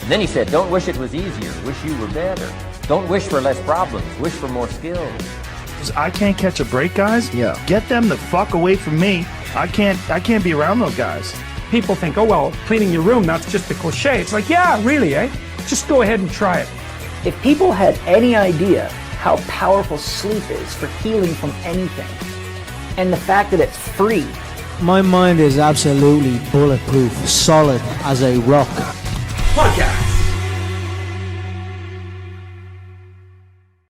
And then he said, don't wish it was easier, wish you were better. Don't wish for less problems, wish for more skills. I can't catch a break, guys. Yeah. Get them the fuck away from me. I can't be around those guys. People think, oh, well, cleaning your room, that's just a cliche. It's like, yeah, really, eh? Just go ahead and try it. If people had any idea how powerful sleep is for healing from anything, and the fact that it's free. My mind is absolutely bulletproof, solid as a rock. Podcast.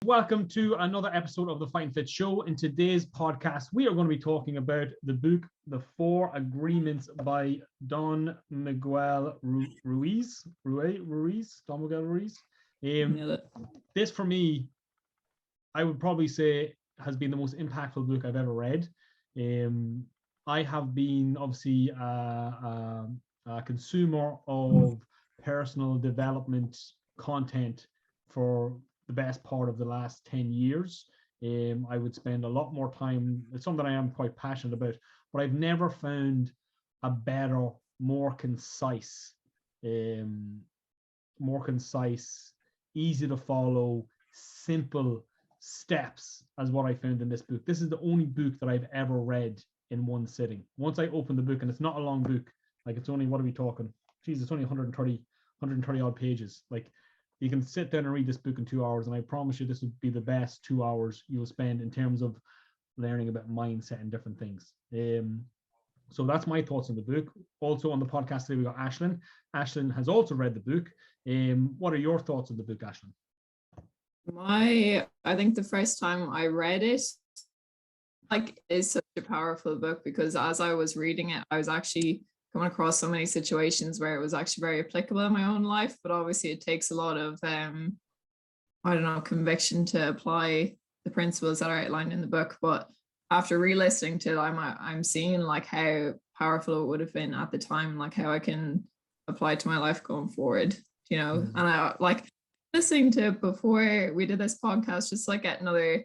Welcome to another episode of the Fight and Fit Show. In today's podcast, we are going to be talking about the book, The Four Agreements by Don Miguel Ruiz. Don Miguel Ruiz. This, for me, I would probably say has been the most impactful book I've ever read. I have been obviously a consumer of personal development content for the best part of the last 10 years. I would spend a lot more time. It's something I am quite passionate about, but I've never found a better, more concise, easy to follow, simple steps as what I found in this book. This is the only book that I've ever read in one sitting. Once I open the book, and it's not a long book, like it's only, what are we talking? Geez, it's only 130 odd pages. Like, you can sit down and read this book in 2 hours, and I promise you this would be the best 2 hours you'll spend in terms of learning about mindset and different things. So that's my thoughts on the book. Also on the podcast today, we got Ashlyn. Ashlyn has also read the book. What are your thoughts on the book, Ashlyn? I think the first time I read it, is such a powerful book, because as I was reading it, I was actually coming across so many situations where it was actually very applicable in my own life. But obviously it takes a lot of, conviction to apply the principles that are outlined in the book. But after re-listening to it, I'm seeing like how powerful it would have been at the time, like how I can apply it to my life going forward, and I like listening to it before we did this podcast, just like get another,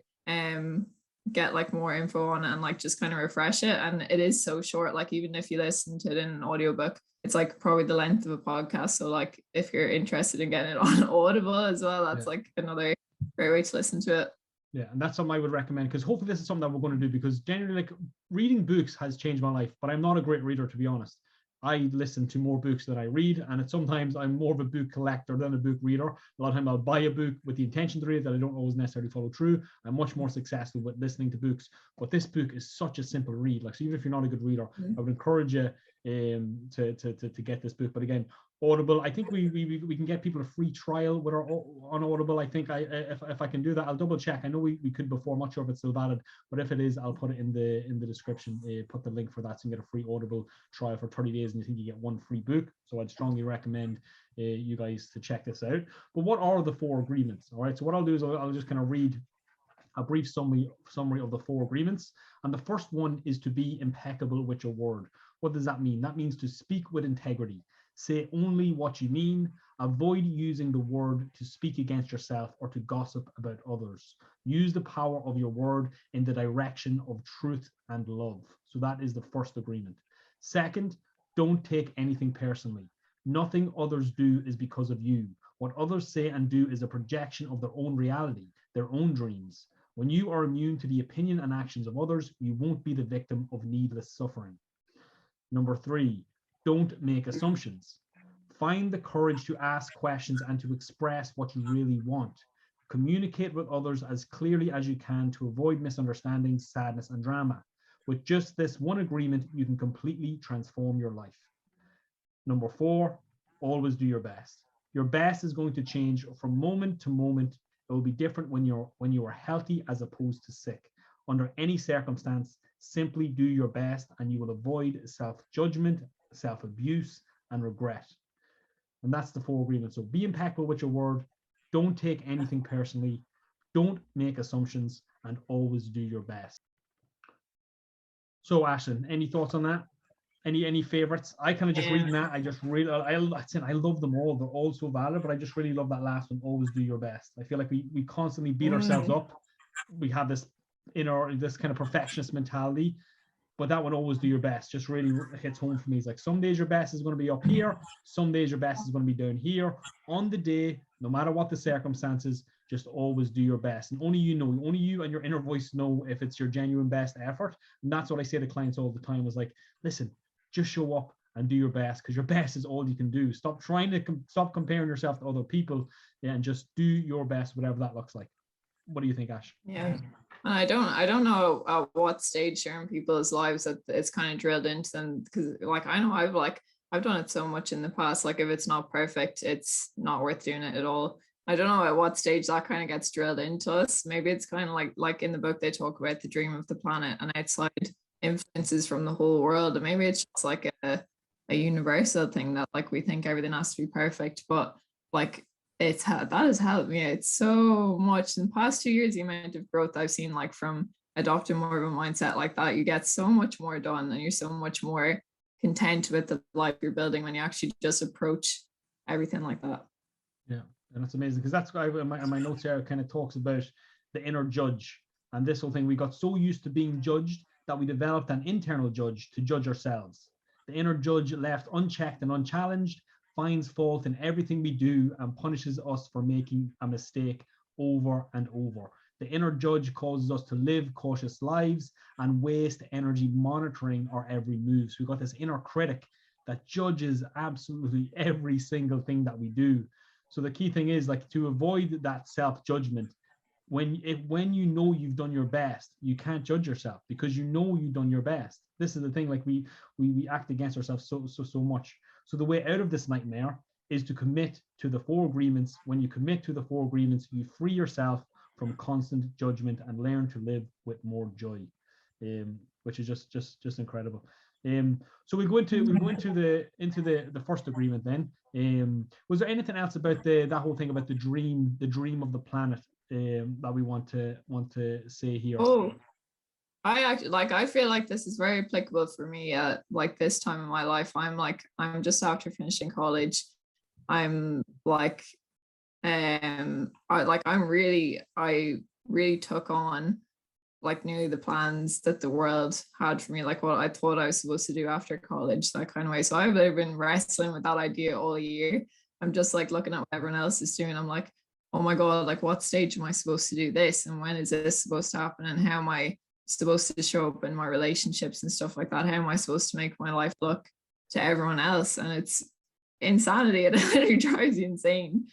get like more info on it and like just kind of refresh it. And it is so short, like even if you listen to it in an audiobook, it's like probably the length of a podcast. So like if you're interested in getting it on Audible as well, that's like another great way to listen to it. Yeah, and that's something I would recommend, because hopefully this is something that we're going to do, because generally, like, reading books has changed my life, but I'm not a great reader, to be honest. I listen to more books than I read, and sometimes I'm more of a book collector than a book reader. A lot of time I'll buy a book with the intention to read it that I don't always necessarily follow through. I'm much more successful with listening to books, but this book is such a simple read. Like, so even if you're not a good reader, I would encourage you to get this book. But again, Audible, I think we can get people a free trial with on Audible. I think if I can do that, I'll double check. I know we could before. I'm not sure if it's still valid, but if it is, I'll put it in the description. Put the link for that, so you can get a free Audible trial for 30 days, and you think you get one free book. So I'd strongly recommend you guys to check this out. But what are the four agreements? All right. So what I'll do is I'll just kind of read a brief summary of the four agreements. And the first one is to be impeccable with your word. What does that mean? That means to speak with integrity. Say only what you mean. Avoid using the word to speak against yourself or to gossip about others. Use the power of your word in the direction of truth and love. So that is the first agreement. Second, don't take anything personally. Nothing others do is because of you. What others say and do is a projection of their own reality, their own dreams. When you are immune to the opinion and actions of others, you won't be the victim of needless suffering. Number three, don't make assumptions. Find the courage to ask questions and to express what you really want. Communicate with others as clearly as you can to avoid misunderstandings, sadness, and drama. With just this one agreement, you can completely transform your life. Number four, always do your best. Your best is going to change from moment to moment. It will be different when you are healthy as opposed to sick. Under any circumstance, simply do your best and you will avoid self-judgment, self-abuse, and regret. And that's the four agreements. So be impeccable with your word. Don't take anything personally. Don't make assumptions, and always do your best. So Ashlyn, any thoughts on that? Any favorites? I kind of just reading that. I love them all. They're all so valid, but I just really love that last one. Always do your best. I feel like we constantly beat ourselves up. We have this kind of perfectionist mentality. but that one, always do your best, just really hits home for me. It's like some days your best is going to be up here, some days your best is going to be down here. On the day, no matter what the circumstances, just always do your best. And only you and your inner voice know if it's your genuine best effort. And that's what I say to clients all the time, is like, listen, just show up and do your best, because your best is all you can do. Stop comparing yourself to other people, and just do your best, whatever that looks like. What do you think, Ash? Yeah. I don't know at what stage during people's lives that it's kind of drilled into them, because like I know I've done it so much in the past. Like if it's not perfect, it's not worth doing it at all. I don't know at what stage that kind of gets drilled into us. Maybe it's kind of like in the book they talk about the dream of the planet and outside influences from the whole world, and maybe it's just like a universal thing that like we think everything has to be perfect, but like that has helped me out so much in the past 2 years. The amount of growth I've seen, like from adopting more of a mindset like that, you get so much more done and you're so much more content with the life you're building when you actually just approach everything like that. Yeah, and that's amazing, because that's why in my notes here kind of talks about the inner judge, and this whole thing. We got so used to being judged that we developed an internal judge to judge ourselves. The inner judge, left unchecked and unchallenged, finds fault in everything we do and punishes us for making a mistake over and over. The inner judge causes us to live cautious lives and waste energy monitoring our every move. So we've got this inner critic that judges absolutely every single thing that we do. So the key thing is, like, to avoid that self-judgment, when you know you've done your best, you can't judge yourself, because you know you've done your best. This is the thing, like we act against ourselves so much. So the way out of this nightmare is to commit to the 4 agreements. When you commit to the 4 agreements, you free yourself from constant judgment and learn to live with more joy, which is just incredible. So we go into the first agreement then. Was there anything else about that whole thing about the dream of the planet that we want to say here? Oh, I feel like this is very applicable for me at like this time in my life. I'm just after finishing college. I'm like, I really took on like nearly the plans that the world had for me, like what I thought I was supposed to do after college, that kind of way. So I've been wrestling with that idea all year. I'm just like looking at what everyone else is doing. I'm like, oh my God, like what stage am I supposed to do this? And when is this supposed to happen? And how am I supposed to show up in my relationships and stuff like that? How am I supposed to make my life look to everyone else? And it's insanity. It literally drives you insane.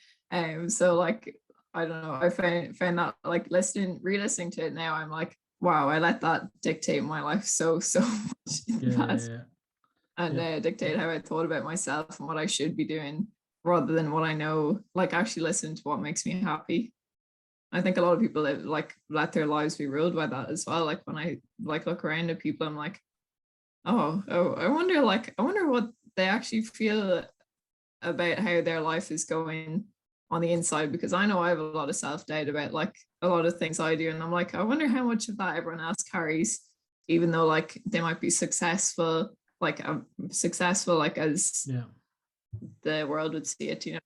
So like, I don't know, I found that like re-listening to it now, I'm like, wow, I let that dictate my life so much in the past. And dictate how I thought about myself and what I should be doing, rather than what I know, like actually listen to what makes me happy. I think a lot of people let their lives be ruled by that as well. Like when I like look around at people, I'm like, oh, I wonder what they actually feel about how their life is going on the inside, because I know I have a lot of self-doubt about like a lot of things I do, and I'm like, I wonder how much of that everyone else carries, even though like they might be successful as the world would see it, you know.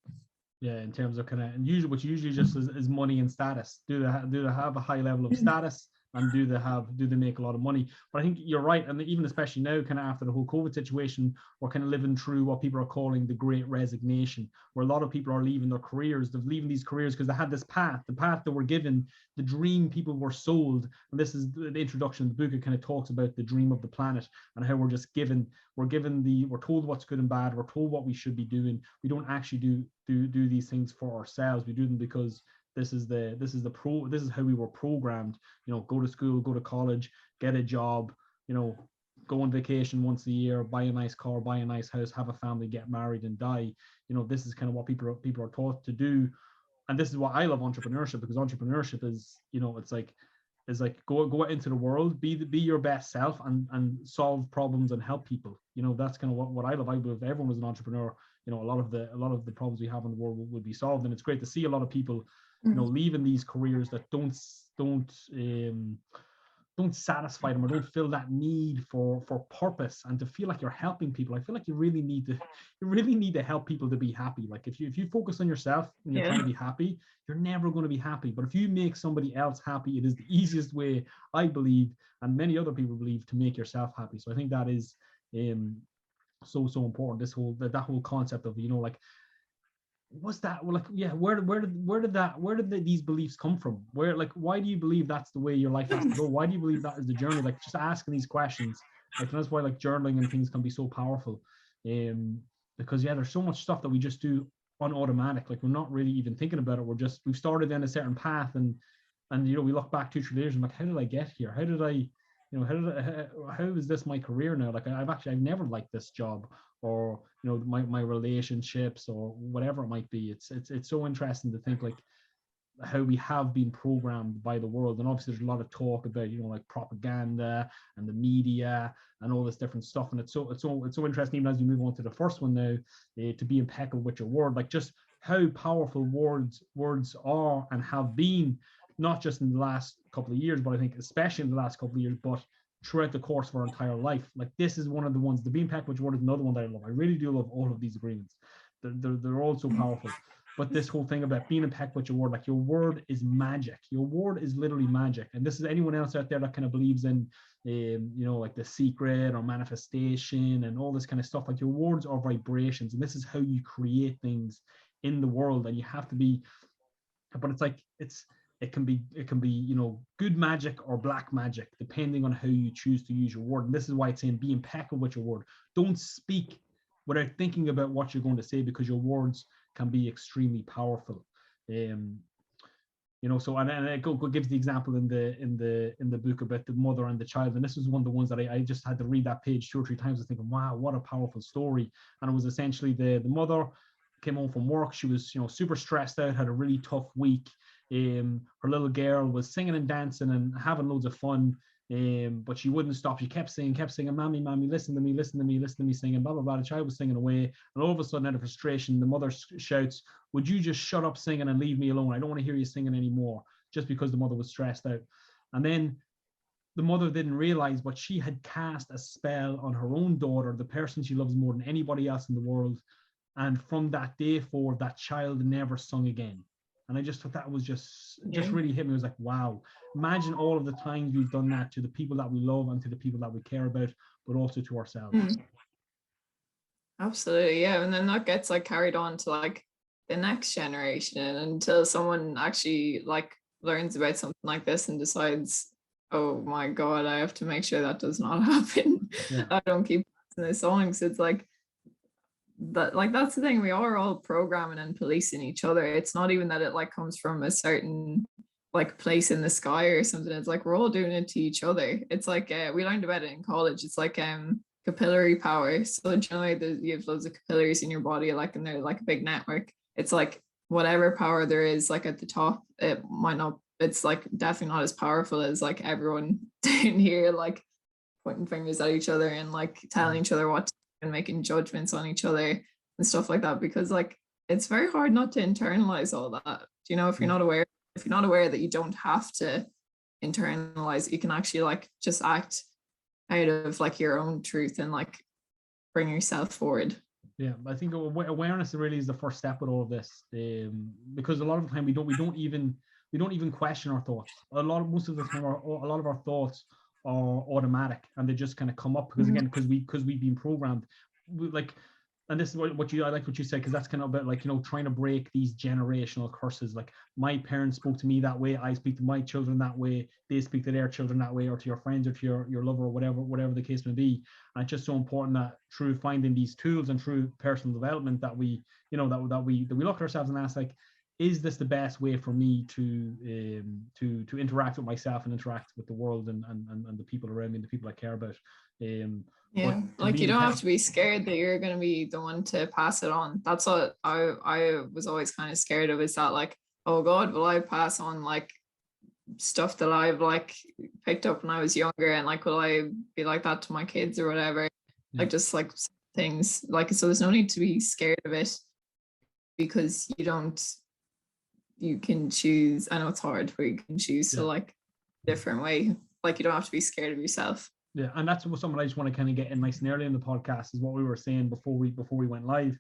Yeah, in terms of kind of, and usually, which usually just is money and status. Do they have a high level of status, and do they make a lot of money? But I think you're right, and even especially now, kind of after the whole COVID situation, we're kind of living through what people are calling the Great Resignation, where a lot of people are leaving their careers. They're leaving these careers because they had this path, the path that were given, the dream people were sold. And this is the introduction of the book. It kind of talks about the dream of the planet and how we're just we're told what's good and bad. We're told what we should be doing. We don't actually do these things for ourselves. We do them because this is how we were programmed. You know, go to school, go to college, get a job, you know, go on vacation once a year, buy a nice car, buy a nice house, have a family, get married and die. You know, this is kind of what people are taught to do. And this is why I love entrepreneurship, because entrepreneurship is, you know, it's like go out into the world, be your best self, and solve problems and help people. You know, that's kind of what I love. I believe if everyone was an entrepreneur, you know, a lot of the problems we have in the world would be solved. And it's great to see a lot of people, you know, leaving these careers that don't satisfy them, or don't feel that need for purpose and to feel like you're helping people. I feel like you really need to help people to be happy. Like if you focus on yourself and you're trying to be happy, you're never going to be happy. But if you make somebody else happy, it is the easiest way, I believe, and many other people believe, to make yourself happy. So I think that is so important. That whole concept of, like, what's that, like, where did these beliefs come from? Why do you believe that's the way your life has to go? Why do you believe that is the journey? Like, just asking these questions, like, and that's why, like, journaling and things can be so powerful, because there's so much stuff that we just do on automatic. Like, we're not really even thinking about it. We've started down a certain path, and we look back 2-3 years and like, how did I get here? How is this my career now? Like, I've never liked this job, or my relationships, or whatever it might be. It's so interesting to think, like, how we have been programmed by the world. And obviously there's a lot of talk about, like, propaganda and the media and all this different stuff, and it's so interesting, even as we move on to the first one now, to be impeccable with your word, like, just how powerful words are and have been, not just in the last couple of years, but I think especially in the last couple of years, but throughout the course of our entire life. Like, this is one of the ones, the Be Impeccable with your word is another one that I love. I really do love all of these agreements. They're all so powerful. But this whole thing about being impeccable with your word, like, your word is magic. Your word is literally magic. And this is anyone else out there that kind of believes in, like The Secret or manifestation and all this kind of stuff. Like, your words are vibrations, and this is how you create things in the world. And you have to be, but it's like, it can be good magic or black magic, depending on how you choose to use your word. And this is why it's saying be impeccable with your word. Don't speak without thinking about what you're going to say, because your words can be extremely powerful. So, and it gives the example in the book about the mother and the child. And this was one of the ones that I just had to read that page 2 or 3 times. I was thinking, wow, what a powerful story. And it was essentially the mother came home from work. She was, super stressed out, had a really tough week. Her little girl was singing and dancing and having loads of fun, but she wouldn't stop. She kept singing, mommy, listen to me singing, blah blah blah. The child was singing away, and all of a sudden, out of frustration, the mother shouts, would you just shut up singing and leave me alone? I don't want to hear you singing anymore. Just because the mother was stressed out. And then the mother didn't realize, but she had cast a spell on her own daughter, the person she loves more than anybody else in the world. And from that day forward, that child never sung again. And I just thought that was just really hit me. It was like, wow, imagine all of the times we've done that to the people that we love and to the people that we care about, but also to ourselves. Absolutely, yeah. And then that gets like carried on to like the next generation, until someone actually like learns about something like this and decides, oh my God, I have to make sure that does not happen. Yeah. I don't keep passing this on. So it's like, that's the thing, we are all programming and policing each other. It's not even that it like comes from a certain like place in the sky or something. It's like we're all doing it to each other. It's like we learned about it in college. It's like capillary power. So generally you have loads of capillaries in your body, like, and they're like a big network. It's like whatever power there is like at the top, it might not, it's like definitely not as powerful as like everyone down here like pointing fingers at each other and like telling each other what to, and making judgments on each other and stuff like that, because like it's very hard not to internalize all that. If you're not aware that you don't have to internalize, you can actually like just act out of like your own truth and like bring yourself forward. Yeah, I think awareness really is the first step with all of this, because a lot of the time we don't even question our thoughts. Most of the time a lot of our thoughts are automatic, and they just kind of come up because we've been programmed. And this is I like what you said, because that's kind of about like, trying to break these generational curses. Like, my parents spoke to me that way, I speak to my children that way, they speak to their children that way, or to your friends or to your lover, or whatever the case may be. And it's just so important that through finding these tools and through personal development that we that we look at ourselves and ask, like, is this the best way for me to interact with myself and interact with the world and the people around me and the people I care about? Yeah, like you don't have to be scared that you're going to be the one to pass it on. That's what I was always kind of scared of, is that like, oh God, will I pass on like stuff that I've like picked up when I was younger, and like will I be like that to my kids or whatever? Yeah. Like just like things like, so there's no need to be scared of it, because you can choose. I know it's hard, but you can choose to like different way. like you don't have to be scared of yourself. Yeah, and that's something I just want to kind of get in nice and early in the podcast, is what we were saying before we went live.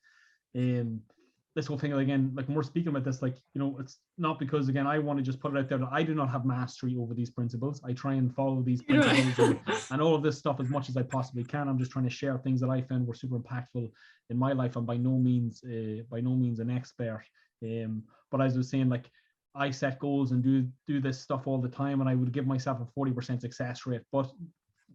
This whole thing, again, like when we're speaking about this, like, you know, it's not because, again, I want to just put it out there that I do not have mastery over these principles. I try and follow these principles and all of this stuff as much as I possibly can. I'm just trying to share things that I found were super impactful in my life. I'm by no means an expert. But as I was saying, like, I set goals and do this stuff all the time, and I would give myself a 40% success rate. But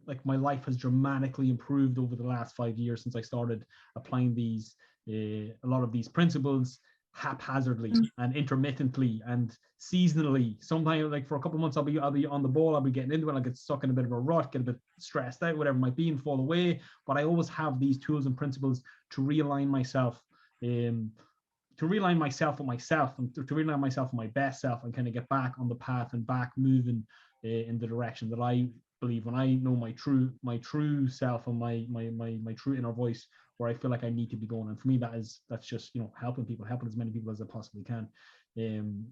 like, my life has dramatically improved over the last 5 years since I started applying these a lot of these principles haphazardly and intermittently and seasonally. Sometimes, like, for a couple of months, I'll be on the ball, I'll be getting into it, I'll get stuck in a bit of a rut, get a bit stressed out, whatever it might be, and fall away. But I always have these tools and principles to realign myself, with myself, and to realign myself with my best self, and kind of get back on the path and back moving in the direction that I believe, when I know my true self and my true inner voice, where I feel like I need to be going. And for me, that's just, you know, helping as many people as I possibly can. You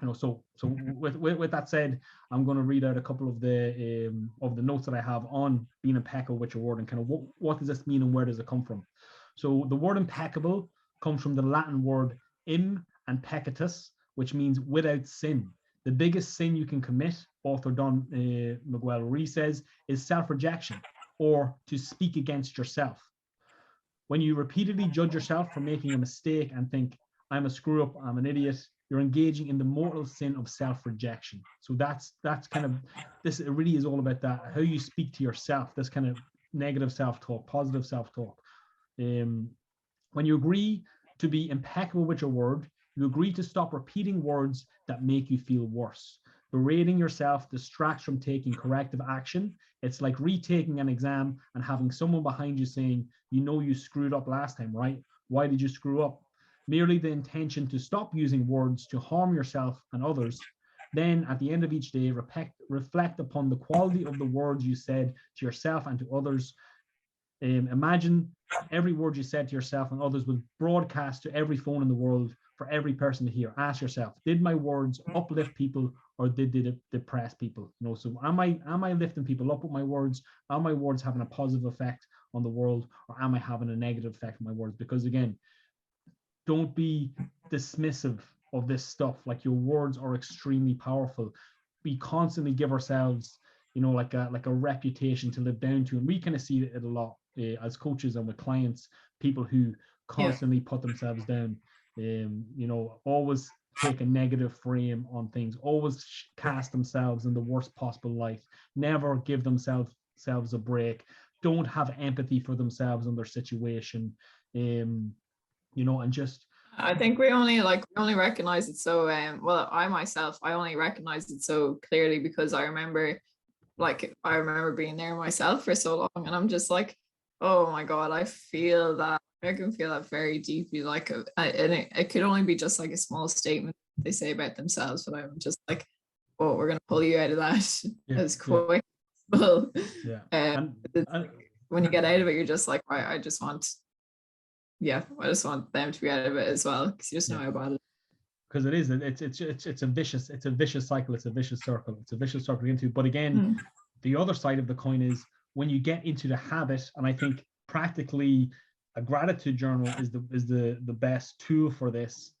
know, so with that said, I'm going to read out a couple of the notes that I have on being impeccable with your word, and kind of what does this mean and where does it come from. So the word impeccable comes from the Latin word im and peccatus, which means without sin. The biggest sin you can commit, author Don Miguel Ruiz says, is self-rejection, or to speak against yourself. When you repeatedly judge yourself for making a mistake and think, I'm a screw up, I'm an idiot, you're engaging in the mortal sin of self-rejection. So that's kind of, this, it really is all about that, how you speak to yourself, this kind of negative self-talk, positive self-talk. When you agree to be impeccable with your word, you agree to stop repeating words that make you feel worse. Berating yourself distracts from taking corrective action. It's like retaking an exam and having someone behind you saying, you know, you screwed up last time, right? Why did you screw up? Merely the intention to stop using words to harm yourself and others. Then at the end of each day, reflect upon the quality of the words you said to yourself and to others. Imagine every word you said to yourself and others was broadcast to every phone in the world for every person to hear. Ask yourself, did my words uplift people, or did they depress people? You know, so am I lifting people up with my words? Are my words having a positive effect on the world, or am I having a negative effect on my words? Because again, don't be dismissive of this stuff. Like, your words are extremely powerful. We constantly give ourselves, you know, like a reputation to live down to, and we kind of see it a lot as coaches and with clients, people who constantly put themselves down. You know, always take a negative frame on things, always cast themselves in the worst possible light, never give themselves a break, don't have empathy for themselves and their situation, you know, and just, I think we only recognize it so well, I only recognize it so clearly because I remember being there myself for so long, and I'm just like, oh my god, I can feel that very deeply, like, and it could only be just like a small statement they say about themselves, but I'm just like, oh, we're going to pull you out of that as quick as possible. When you get out of it, you're just like, I just want them to be out of it as well, because you just know how bad it is. Because it's a vicious cycle, it's a vicious circle into. But again, the other side of the coin is when you get into the habit, and I think practically a gratitude journal is the best tool for this,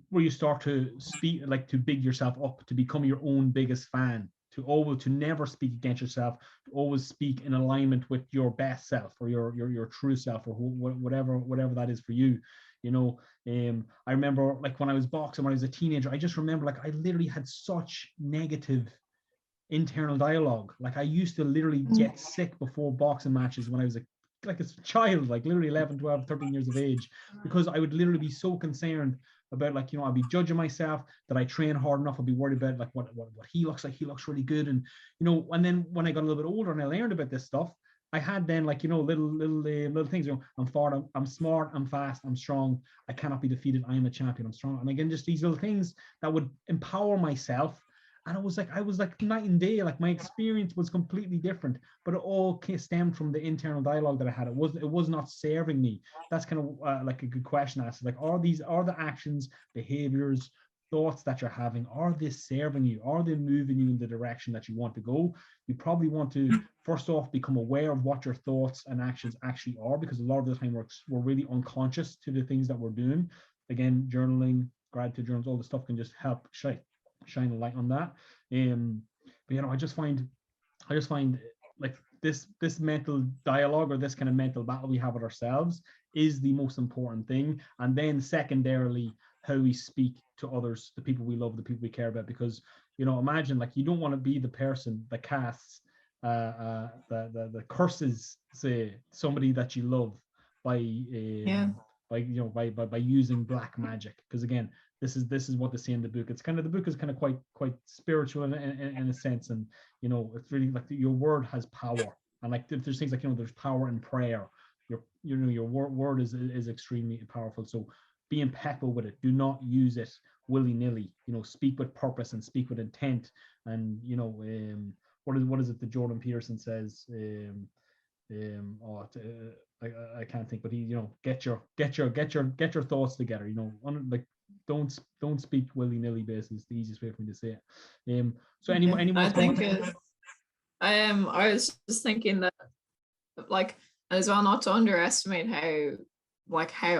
where you start to speak, like, to big yourself up, to become your own biggest fan, to never speak against yourself, to always speak in alignment with your best self, or your true self, or whatever that is for you. You know, I remember, like, when I was boxing, when I was a teenager, I just remember, like, I literally had such negative internal dialogue. Like, I used to literally get sick before boxing matches when I was a child, like literally 11, 12, 13 years of age, because I would literally be so concerned about, like, you know, I'd be judging myself, that I train hard enough, I'd be worried about, like, what he looks like, he looks really good. And, you know, and then when I got a little bit older and I learned about this stuff, I had then, like, you know, little things, you know, I'm smart, I'm fast, I'm strong, I cannot be defeated, I am a champion, I'm strong. And again, just these little things that would empower myself. And I was like night and day. Like, my experience was completely different, but it all stemmed from the internal dialogue that I had. It was not serving me. That's kind of like a good question to ask. Like, are the actions, behaviors, thoughts that you're having, are they serving you? Are they moving you in the direction that you want to go? You probably want to first off become aware of what your thoughts and actions actually are, because a lot of the time we're really unconscious to the things that we're doing. Again, journaling, gratitude journals, all the stuff can just help shine a light on that. But you know, I just find like this mental dialogue, or this kind of mental battle we have with ourselves, is the most important thing. And then secondarily, how we speak to others, the people we love, the people we care about. Because, you know, imagine, like, you don't want to be the person that casts the curses, say, somebody that you love by by using black magic. Because again, this is what they say in the book. It's kind of, the book is kind of quite spiritual in a sense, and you know, it's really like your word has power. And like, there's things like, you know, there's power in prayer. Your word is extremely powerful. So be impeccable with it. Do not use it willy-nilly. You know, speak with purpose and speak with intent. And you know, what is it that Jordan Peterson says? I can't think, but he, you know, get your thoughts together. You know, like, don't speak willy-nilly. Basically, is the easiest way for me to say it. So anyone I think I was just thinking that, like, as well, not to underestimate how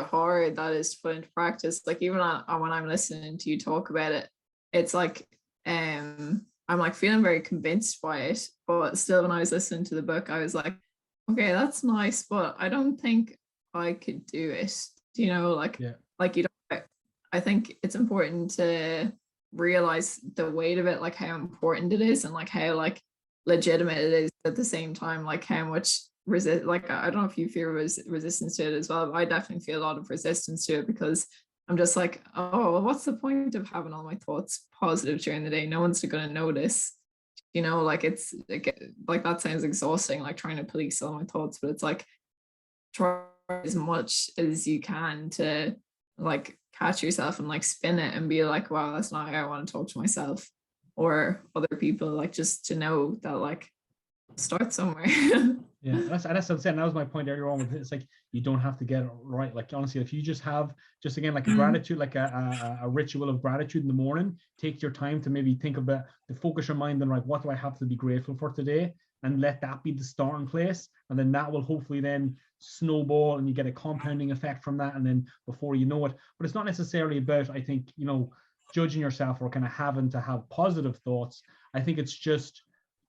hard that is to put into practice. Like, even when I'm listening to you talk about it, it's like I'm like feeling very convinced by it, but still, when I was listening to the book, I was like, okay, that's nice, but I don't think I could do it. You know, like, like, you don't. I think it's important to realize the weight of it, like how important it is, and like how like legitimate it is at the same time. Like how much like, I don't know if you feel resistance to it as well, but I definitely feel a lot of resistance to it, because I'm just like, oh, well, what's the point of having all my thoughts positive during the day? No one's going to notice. You know, like, it's like that sounds exhausting, like trying to police all my thoughts, but it's like, try as much as you can to like catch yourself and like spin it and be like, wow, that's not how I want to talk to myself or other people. Like, just to know that, like, start somewhere. Yeah, that's what I'm saying. That was my point earlier on. It's like, you don't have to get it right. Like, honestly, if you just have, just again, like a gratitude, like a ritual of gratitude in the morning, take your time to maybe think about, to focus your mind on, like, what do I have to be grateful for today, and let that be the starting place. And then that will hopefully then snowball, and you get a compounding effect from that. And then before you know it, but it's not necessarily about, I think, you know, judging yourself or kind of having to have positive thoughts. I think it's just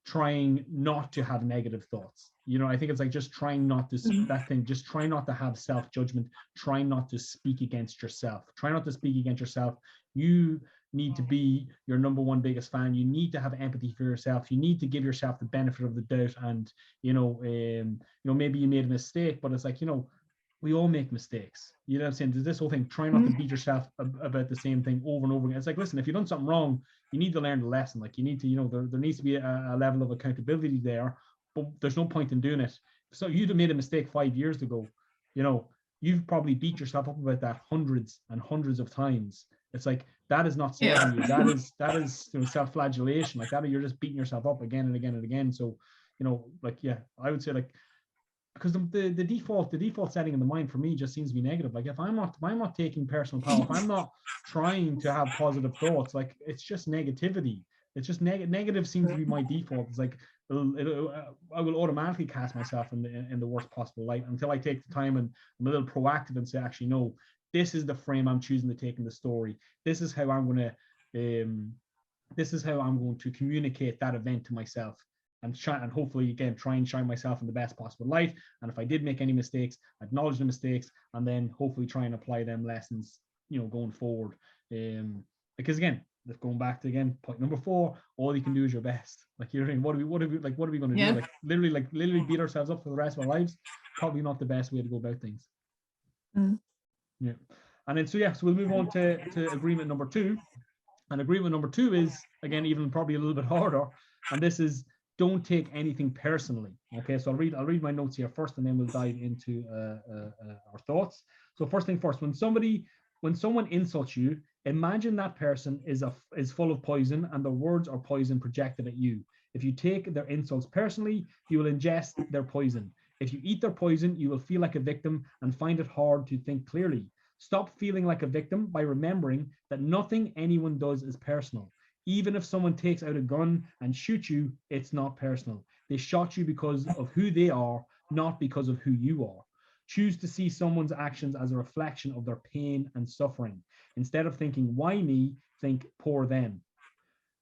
trying not to have negative thoughts. You know, I think it's like just trying not to, that thing, just try not to have self-judgment, try not to speak against yourself, try not to speak against yourself. You need to be your number one biggest fan. You need to have empathy for yourself. You need to give yourself the benefit of the doubt. And, you know, maybe you made a mistake, but it's like, you know, we all make mistakes. You know what I'm saying? There's this whole thing, try not to beat yourself about the same thing over and over again. It's like, listen, if you've done something wrong, you need to learn the lesson. Like, you need to, you know, there needs to be a level of accountability there, but there's no point in doing it. So you'd have made a mistake 5 years ago, you know, you've probably beat yourself up about that hundreds and hundreds of times. It's like, that is not serving you. That is you know, self-flagellation. Like, that, you're just beating yourself up again and again and again. So, you know, like, yeah, I would say, like, because the default setting in the mind for me just seems to be negative. Like, if I'm not taking personal power, if I'm not trying to have positive thoughts, like, it's just negativity. It's just negative seems to be my default. It's like, I will automatically cast myself in the worst possible light until I take the time and I'm a little proactive and say, actually, no, this is the frame I'm choosing to take in the story. This is how I'm going to communicate that event to myself. And hopefully, again, try and shine myself in the best possible light. And if I did make any mistakes, acknowledge the mistakes, and then hopefully try and apply them lessons, you know, going forward. Because again, going back to point number 4, all you can do is your best. Like, you're what are we going to do? Like literally beat ourselves up for the rest of our lives? Probably not the best way to go about things. Yeah. And then so we'll move on to agreement number 2. And agreement number 2 is, again, even probably a little bit harder. And this is, don't take anything personally. Okay, so I'll read my notes here first, and then we'll dive into our thoughts. So first thing first, when someone insults you, imagine that person is full of poison, and their words are poison projected at you. If you take their insults personally, you will ingest their poison. If you eat their poison, you will feel like a victim and find it hard to think clearly. Stop feeling like a victim by remembering that nothing anyone does is personal. Even if someone takes out a gun and shoots you, it's not personal. They shot you because of who they are, not because of who you are. Choose to see someone's actions as a reflection of their pain and suffering. Instead of thinking, why me, think, poor them.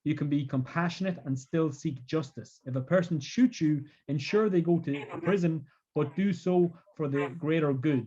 You can be compassionate and still seek justice. If a person shoots you, ensure they go to prison, but do so for the greater good.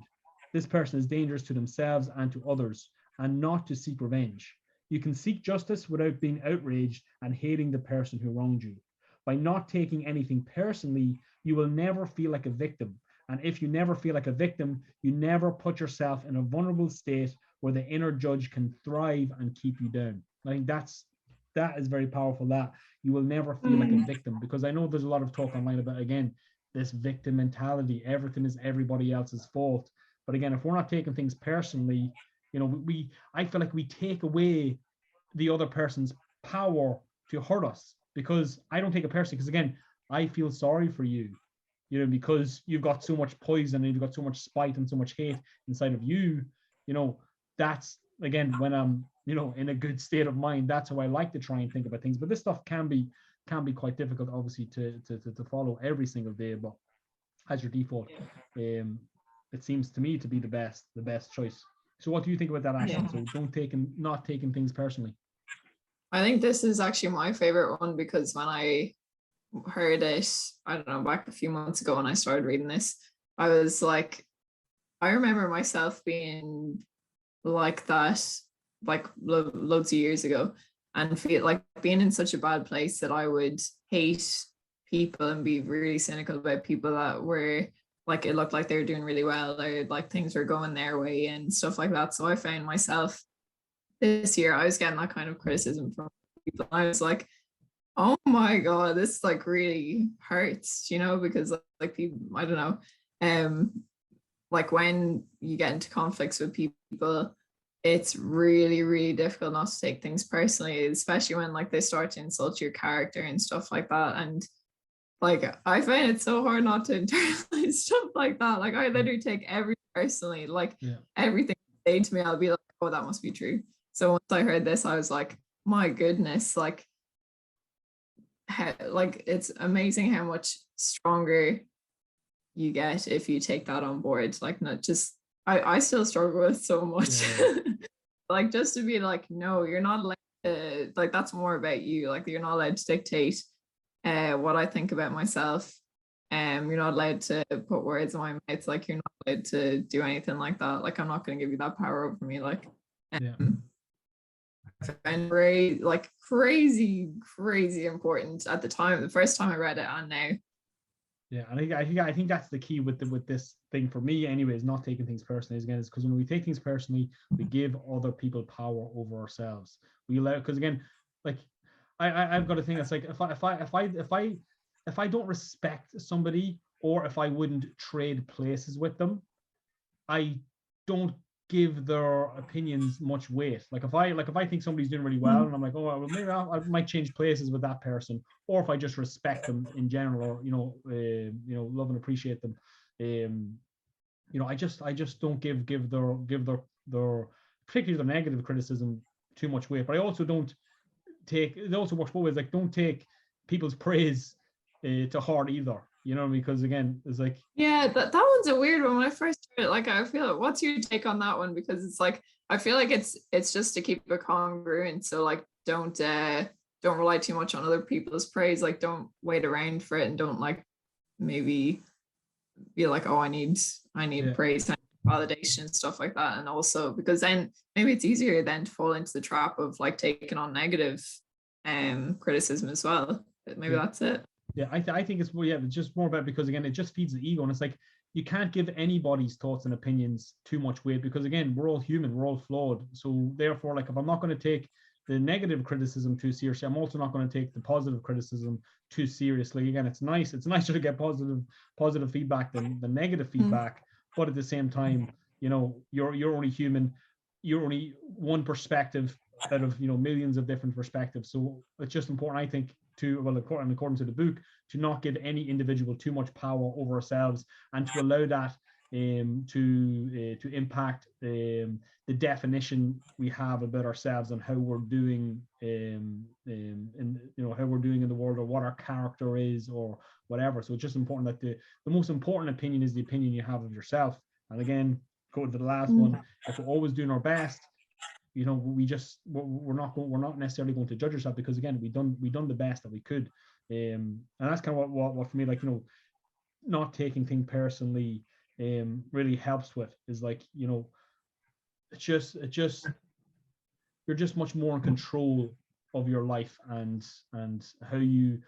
This person is dangerous to themselves and to others, and not to seek revenge. You can seek justice without being outraged and hating the person who wronged you. By not taking anything personally, you will never feel like a victim. And if you never feel like a victim, you never put yourself in a vulnerable state where the inner judge can thrive and keep you down. I think that is very powerful, that you will never feel like a victim, because I know there's a lot of talk online about, again, this victim mentality. Everything is everybody else's fault. But again, if we're not taking things personally, I feel like we take away the other person's power to hurt us, because I don't take it personally, because again, I feel sorry for you, because you've got so much poison and you've got so much spite and so much hate inside of you. That's, again, when I'm in a good state of mind, that's how I like to try and think about things. But this stuff can be quite difficult, obviously, to follow every single day. But as your default, it seems to me to be the best choice. So what do you think about that, Ashley? So not taking things personally. I think this is actually my favorite one, because when I heard it, I don't know, back a few months ago when I started reading this, I was like, I remember myself being like that, like loads of years ago, and feel like being in such a bad place that I would hate people and be really cynical about people that were like, it looked like they were doing really well, or like things were going their way and stuff like that. So I found myself this year, I was getting that kind of criticism from people. I was like, oh my God, this like really hurts, because like people, I don't know, like when you get into conflicts with people, it's really, really difficult not to take things personally, especially when like they start to insult your character and stuff like that. And like, I find it so hard not to internalize stuff like that. Like, I literally take everything personally. Like, everything they say to me, I'll be like, oh, that must be true. So once I heard this, I was like, my goodness, like it's amazing how much stronger you get if you take that on board. Like, not just, I still struggle with so much. Like, just to be like, no, you're not allowed to, like, that's more about you. Like, you're not allowed to dictate what I think about myself. You're not allowed to put words in my mouth. Like, you're not allowed to do anything like that. Like, I'm not going to give you that power over me. Like, and very, like, crazy important at the time, the first time I read it, and now. Yeah, and I think that's the key with this thing for me, anyways. Not taking things personally, again, is because when we take things personally, we give other people power over ourselves. We allow, because again, like I've got a thing that's like, if I don't respect somebody, or if I wouldn't trade places with them, I don't give their opinions much weight. Like if I think somebody's doing really well, and I'm like, oh, well, maybe I might change places with that person, or if I just respect them in general, or love and appreciate them, I just don't give their particularly the negative criticism too much weight. But I also don't take, it also works both ways. Like, don't take people's praise to heart either. Because again, it's like, that one's a weird one. When I first heard it, like, I feel like, what's your take on that one? Because it's like, I feel like it's just to keep it congruent. So like, don't rely too much on other people's praise. Like, don't wait around for it, and don't like maybe be like, oh, I need praise, validation, and stuff like that. And also because then maybe it's easier then to fall into the trap of like taking on negative criticism as well. Maybe that's it. Yeah, I think it's just more about, because again, it just feeds the ego, and it's like, you can't give anybody's thoughts and opinions too much weight, because again, we're all human, we're all flawed. So therefore, like, if I'm not going to take the negative criticism too seriously, I'm also not going to take the positive criticism too seriously. Again, it's nicer to get positive feedback than the negative feedback, but at the same time, you're only human, you're only one perspective out of millions of different perspectives. So it's just important, I think, according to the book, to not give any individual too much power over ourselves, and to allow that to impact the definition we have about ourselves and how we're doing how we're doing in the world, or what our character is, or whatever. So it's just important that the most important opinion is the opinion you have of yourself. And again, go to the last one. If we're always doing our best, we're not necessarily going to judge ourselves, because again, we done the best that we could. And that's kind of what for me, like, not taking things personally really helps with, is like, it's just you're just much more in control of your life and how you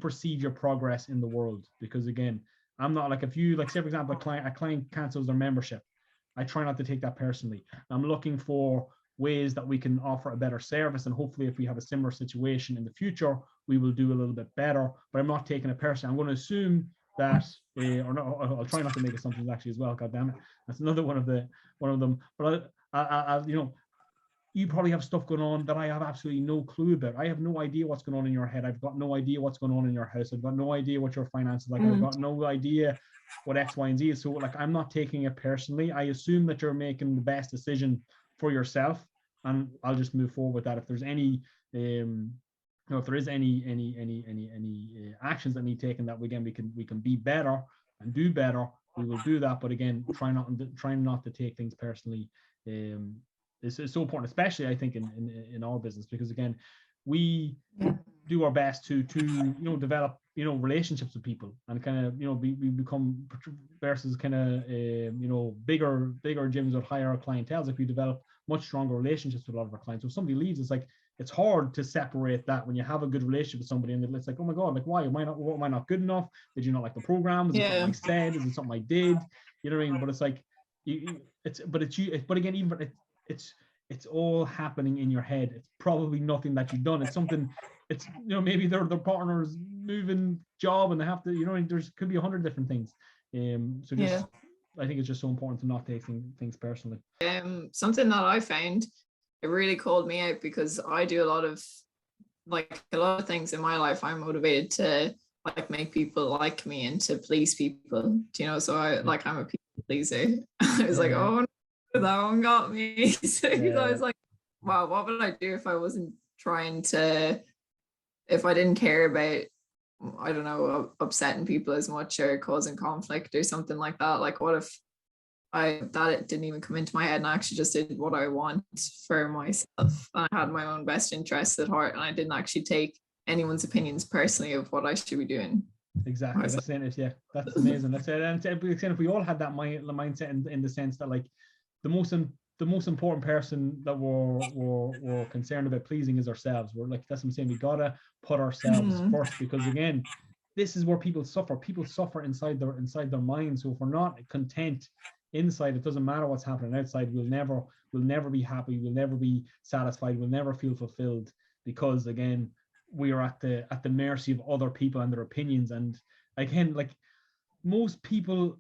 perceive your progress in the world. Because again, I'm not like, if you, like, say for example, a client cancels their membership, I try not to take that personally. I'm looking for ways that we can offer a better service, and hopefully if we have a similar situation in the future, we will do a little bit better. But I'm not taking it personally. I'm going to assume that, or no, I'll try not to make assumptions actually as well. God damn it, that's another one of them. But I you probably have stuff going on that I have absolutely no clue about. I have no idea what's going on in your head. I've got no idea what's going on in your house. I've got no idea what your finances like. I've got no idea what X, Y, and Z is. So like, I'm not taking it personally. I assume that you're making the best decision for yourself, and I'll just move forward with that. If there's any if there is any actions that need taken, that again we can be better and do better, we will do that. But again, try not to take things personally. It's so important, especially I think in our business, because again, we do our best to develop relationships with people, and kind of we become, versus kind of bigger gyms with higher clientele, like we develop much stronger relationships with a lot of our clients. So if somebody leaves, it's hard to separate that when you have a good relationship with somebody, and it's like, oh my god, like, why am I not good enough? Did you not like the program? Is it something I said? Is it something I did? You know what I mean? But it's like but again, it's all happening in your head. It's probably nothing that you've done. It's something. It's maybe their partner's moving job and they have to there's could be 100 different things. So just I think it's just so important to not take things personally. Something that I found, it really called me out, because I do a lot of things in my life. I'm motivated to make people like me and to please people, so I'm a people pleaser. I was oh no, that one got me. So I was like, wow, what would I do if I wasn't trying to, if I didn't care about, I don't know, upsetting people as much or causing conflict or something like that? Like, what if it didn't even come into my head, and I actually just did what I want for myself, and I had my own best interests at heart, and I didn't actually take anyone's opinions personally of what I should be doing. Exactly. That's it. Yeah, that's amazing. That's it. And if we all had that mindset in the sense that, like, the most important person that we're concerned about pleasing is ourselves. We're like, that's what I'm saying. We gotta put ourselves first, because again, this is where people suffer. People suffer inside their minds. So if we're not content inside, it doesn't matter what's happening outside. We'll never be happy. We'll never be satisfied. We'll never feel fulfilled, because again, we are at the mercy of other people and their opinions. And again, like, most people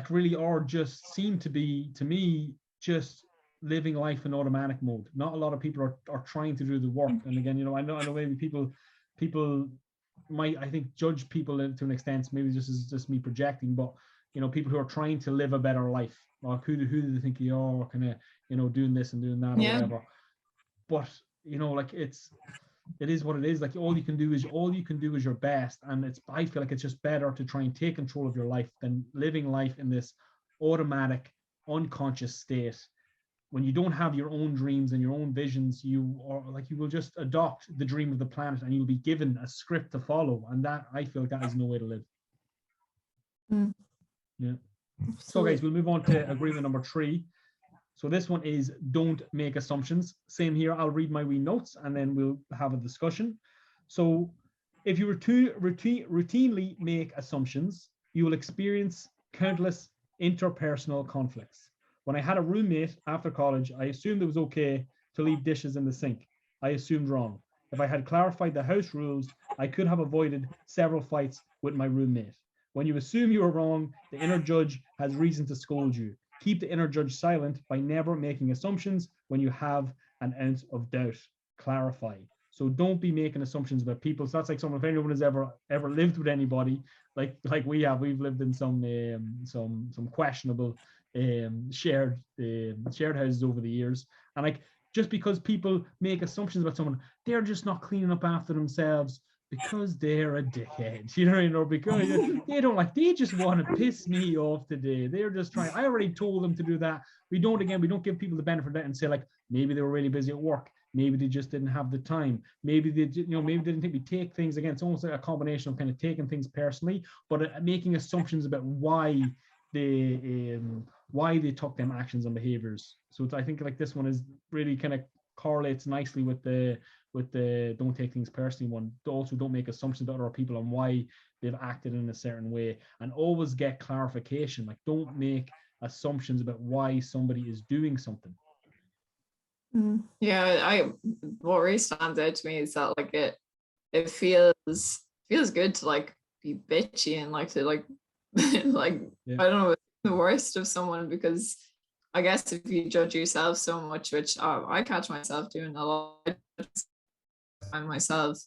really are just seem to be, to me, just living life in automatic mode. Not a lot of people are trying to do the work. And again, I know maybe people might, I think, judge people to an extent. Maybe this is just me projecting, but people who are trying to live a better life, or who do they think you are, kind of doing this and doing that or whatever. But it is what it is. Like, all you can do is your best. And I feel like it's just better to try and take control of your life than living life in this automatic, unconscious state. When you don't have your own dreams and your own visions, you will just adopt the dream of the planet, and you'll be given a script to follow. And that, I feel like, that is no way to live. Yeah. So guys, we'll move on to agreement number 3. So this one is, don't make assumptions. Same here. I'll read my wee notes and then we'll have a discussion. So if you were to routinely make assumptions, you will experience countless interpersonal conflicts. When I had a roommate after college, I assumed it was okay to leave dishes in the sink. I assumed wrong. If I had clarified the house rules, I could have avoided several fights with my roommate. When you assume you are wrong, the inner judge has reason to scold you. Keep the inner judge silent by never making assumptions. When you have an ounce of doubt, clarify. So don't be making assumptions about people. So that's like someone, if anyone has ever lived with anybody, like we've lived in some questionable shared houses over the years, and like, just because people make assumptions about someone, they're just not cleaning up after themselves because they're a dickhead, or because they just want to piss me off today. They're just trying. I already told them to do that. We don't give people the benefit of that and say, like, maybe they were really busy at work. Maybe they just didn't have the time. Maybe they didn't think we take things, again, it's almost like a combination of kind of taking things personally, but making assumptions about why they took them actions and behaviors. So I think like this one is really kind of correlates nicely with the don't take things personally one. Also, don't make assumptions about other people and why they've acted in a certain way, and always get clarification. Like, don't make assumptions about why somebody is doing something. Yeah, what really stands out to me is that like it feels good to like be bitchy and like to like like I don't know, the worst of someone, because I guess if you judge yourself so much, which I catch myself doing a lot, I myself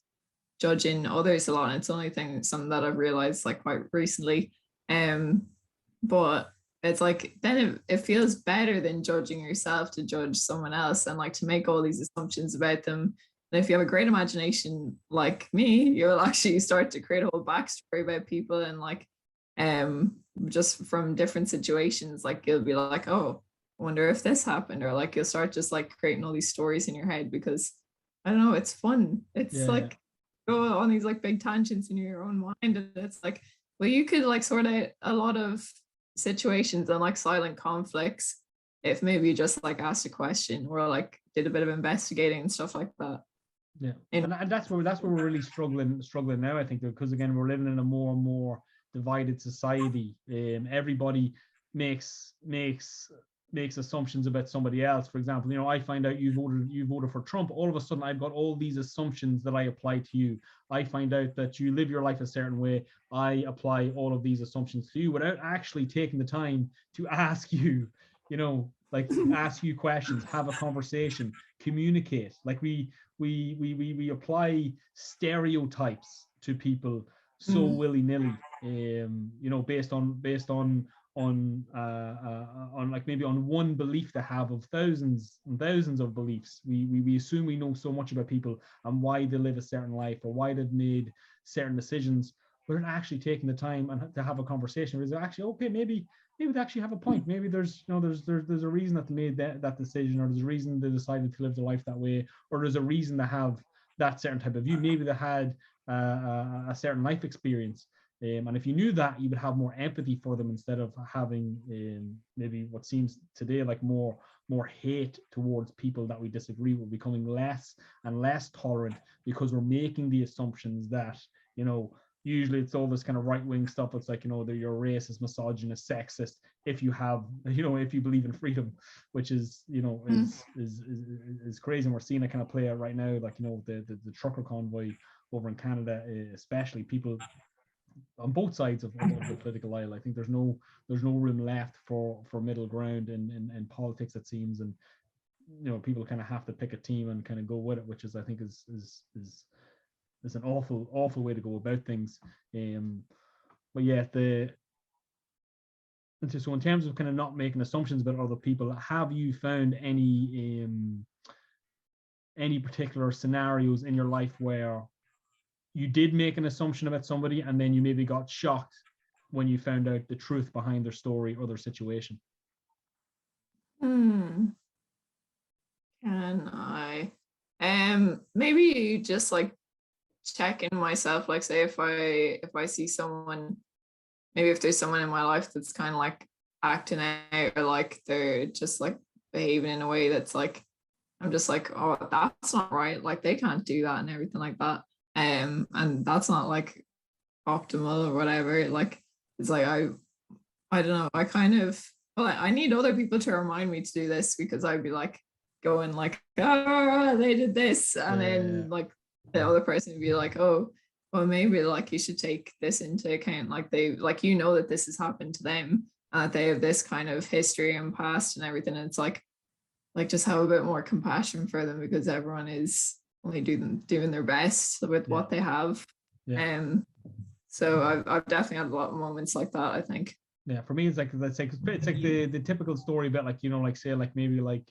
judging others a lot, and it's only something that I've realized like quite recently. But it's like then it feels better than judging yourself to judge someone else and like to make all these assumptions about them. And if you have a great imagination like me, you'll actually start to create a whole backstory about people, and like just from different situations, like you'll be like, oh, I wonder if this happened, or like you'll start just like creating all these stories in your head, because I don't know, it's fun. It's like go on these like big tangents in your own mind, and it's like, well, you could like sort out a lot of situations and like silent conflicts if maybe you just like asked a question or like did a bit of investigating and stuff like that. Yeah, and that's where we're really struggling now, I think, because again, we're living in a more and more divided society. Everybody makes assumptions about somebody else. For example, I find out you voted for Trump. All of a sudden, I've got all these assumptions that I apply to you. I find out that you live your life a certain way. I apply all of these assumptions to you without actually taking the time to ask you, like ask you questions, have a conversation, communicate. Like we apply stereotypes to people so willy-nilly, based on like maybe on one belief they have of thousands and thousands of beliefs. We assume we know so much about people and why they live a certain life or why they've made certain decisions, without actually taking the time and to have a conversation. Is actually okay? Maybe they actually have a point. Maybe there's a reason that they made that decision, or there's a reason they decided to live their life that way, or there's a reason to have that certain type of view. Maybe they had a certain life experience. And if you knew that, you would have more empathy for them instead of having maybe what seems today like more hate towards people that we disagree with, becoming less and less tolerant because we're making the assumptions that, usually it's all this kind of right-wing stuff. It's like, that you're racist, misogynist, sexist if you have, if you believe in freedom, which is, is crazy. And we're seeing it kind of play out right now, like, the trucker convoy over in Canada, especially people on both sides of the political aisle. I think there's no room left for middle ground in politics, it seems, and people kind of have to pick a team and kind of go with it, which is, I think, is an awful way to go about things. But yeah, so in terms of kind of not making assumptions about other people, have you found any particular scenarios in your life where you did make an assumption about somebody and then you maybe got shocked when you found out the truth behind their story or their situation? Can I maybe just like check in myself, like say if I see someone, maybe if there's someone in my life that's kind of like acting out, or like they're just like behaving in a way that's like, I'm just like, oh, that's not right, like they can't do that and everything like that. And that's not like optimal or whatever. Like it's like I don't know, I kind of, well, I need other people to remind me to do this, because I'd be like going like, oh, they did this, and then like the other person would be like, oh, well, maybe like you should take this into account, like they, like, that this has happened to them, that they have this kind of history and past and everything. And it's like just have a bit more compassion for them, because everyone is only doing their best with what they have. Yeah. So I've definitely had a lot of moments like that, I think. Yeah, for me, it's like the typical story about, like, you know, like, say, like, maybe like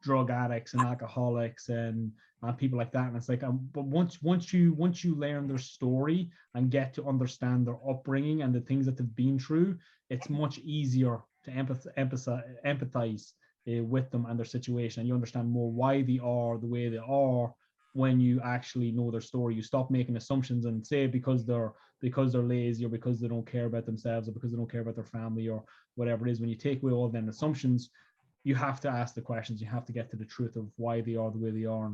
drug addicts and alcoholics and people like that. And it's like, but once you learn their story and get to understand their upbringing and the things that they've been through, it's much easier to empathize with them and their situation, and you understand more why they are the way they are when you actually know their story. You stop making assumptions and say because they're lazy, or because they don't care about themselves, or because they don't care about their family, or whatever it is. When you take away all them assumptions, you have to ask the questions. You have to get to the truth of why they are the way they are.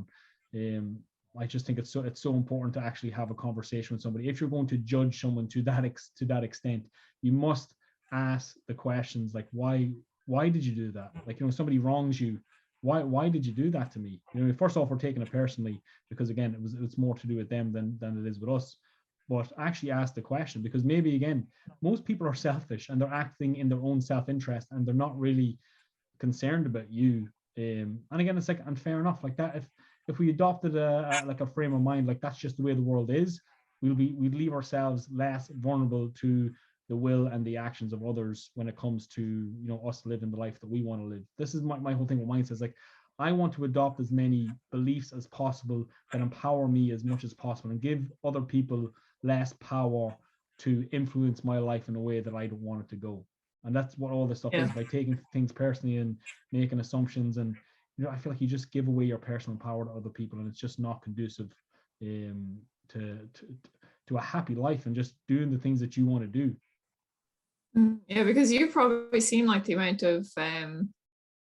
And I just think it's so important to actually have a conversation with somebody. If you're going to judge someone to that extent, you must ask the questions like, why did you do that? Like, you know, somebody wrongs you, why did you do that to me? You know, first off, we're taking it personally, because again, it's more to do with them than it is with us. But actually ask the question, because maybe, again, most people are selfish and they're acting in their own self-interest, and they're not really concerned about you. And again, it's like, and fair enough, like that. If we adopted a frame of mind like that's just the way the world is, we'd leave ourselves less vulnerable to the will and the actions of others when it comes to, you know, us living the life that we want to live. This is my whole thing with mindset. Is like, I want to adopt as many beliefs as possible that empower me as much as possible, and give other people less power to influence my life in a way that I don't want it to go. And that's what all this stuff is, by taking things personally and making assumptions. And, you know, I feel like you just give away your personal power to other people, and it's just not conducive to a happy life and just doing the things that you want to do. Yeah, because you've probably seen like the amount of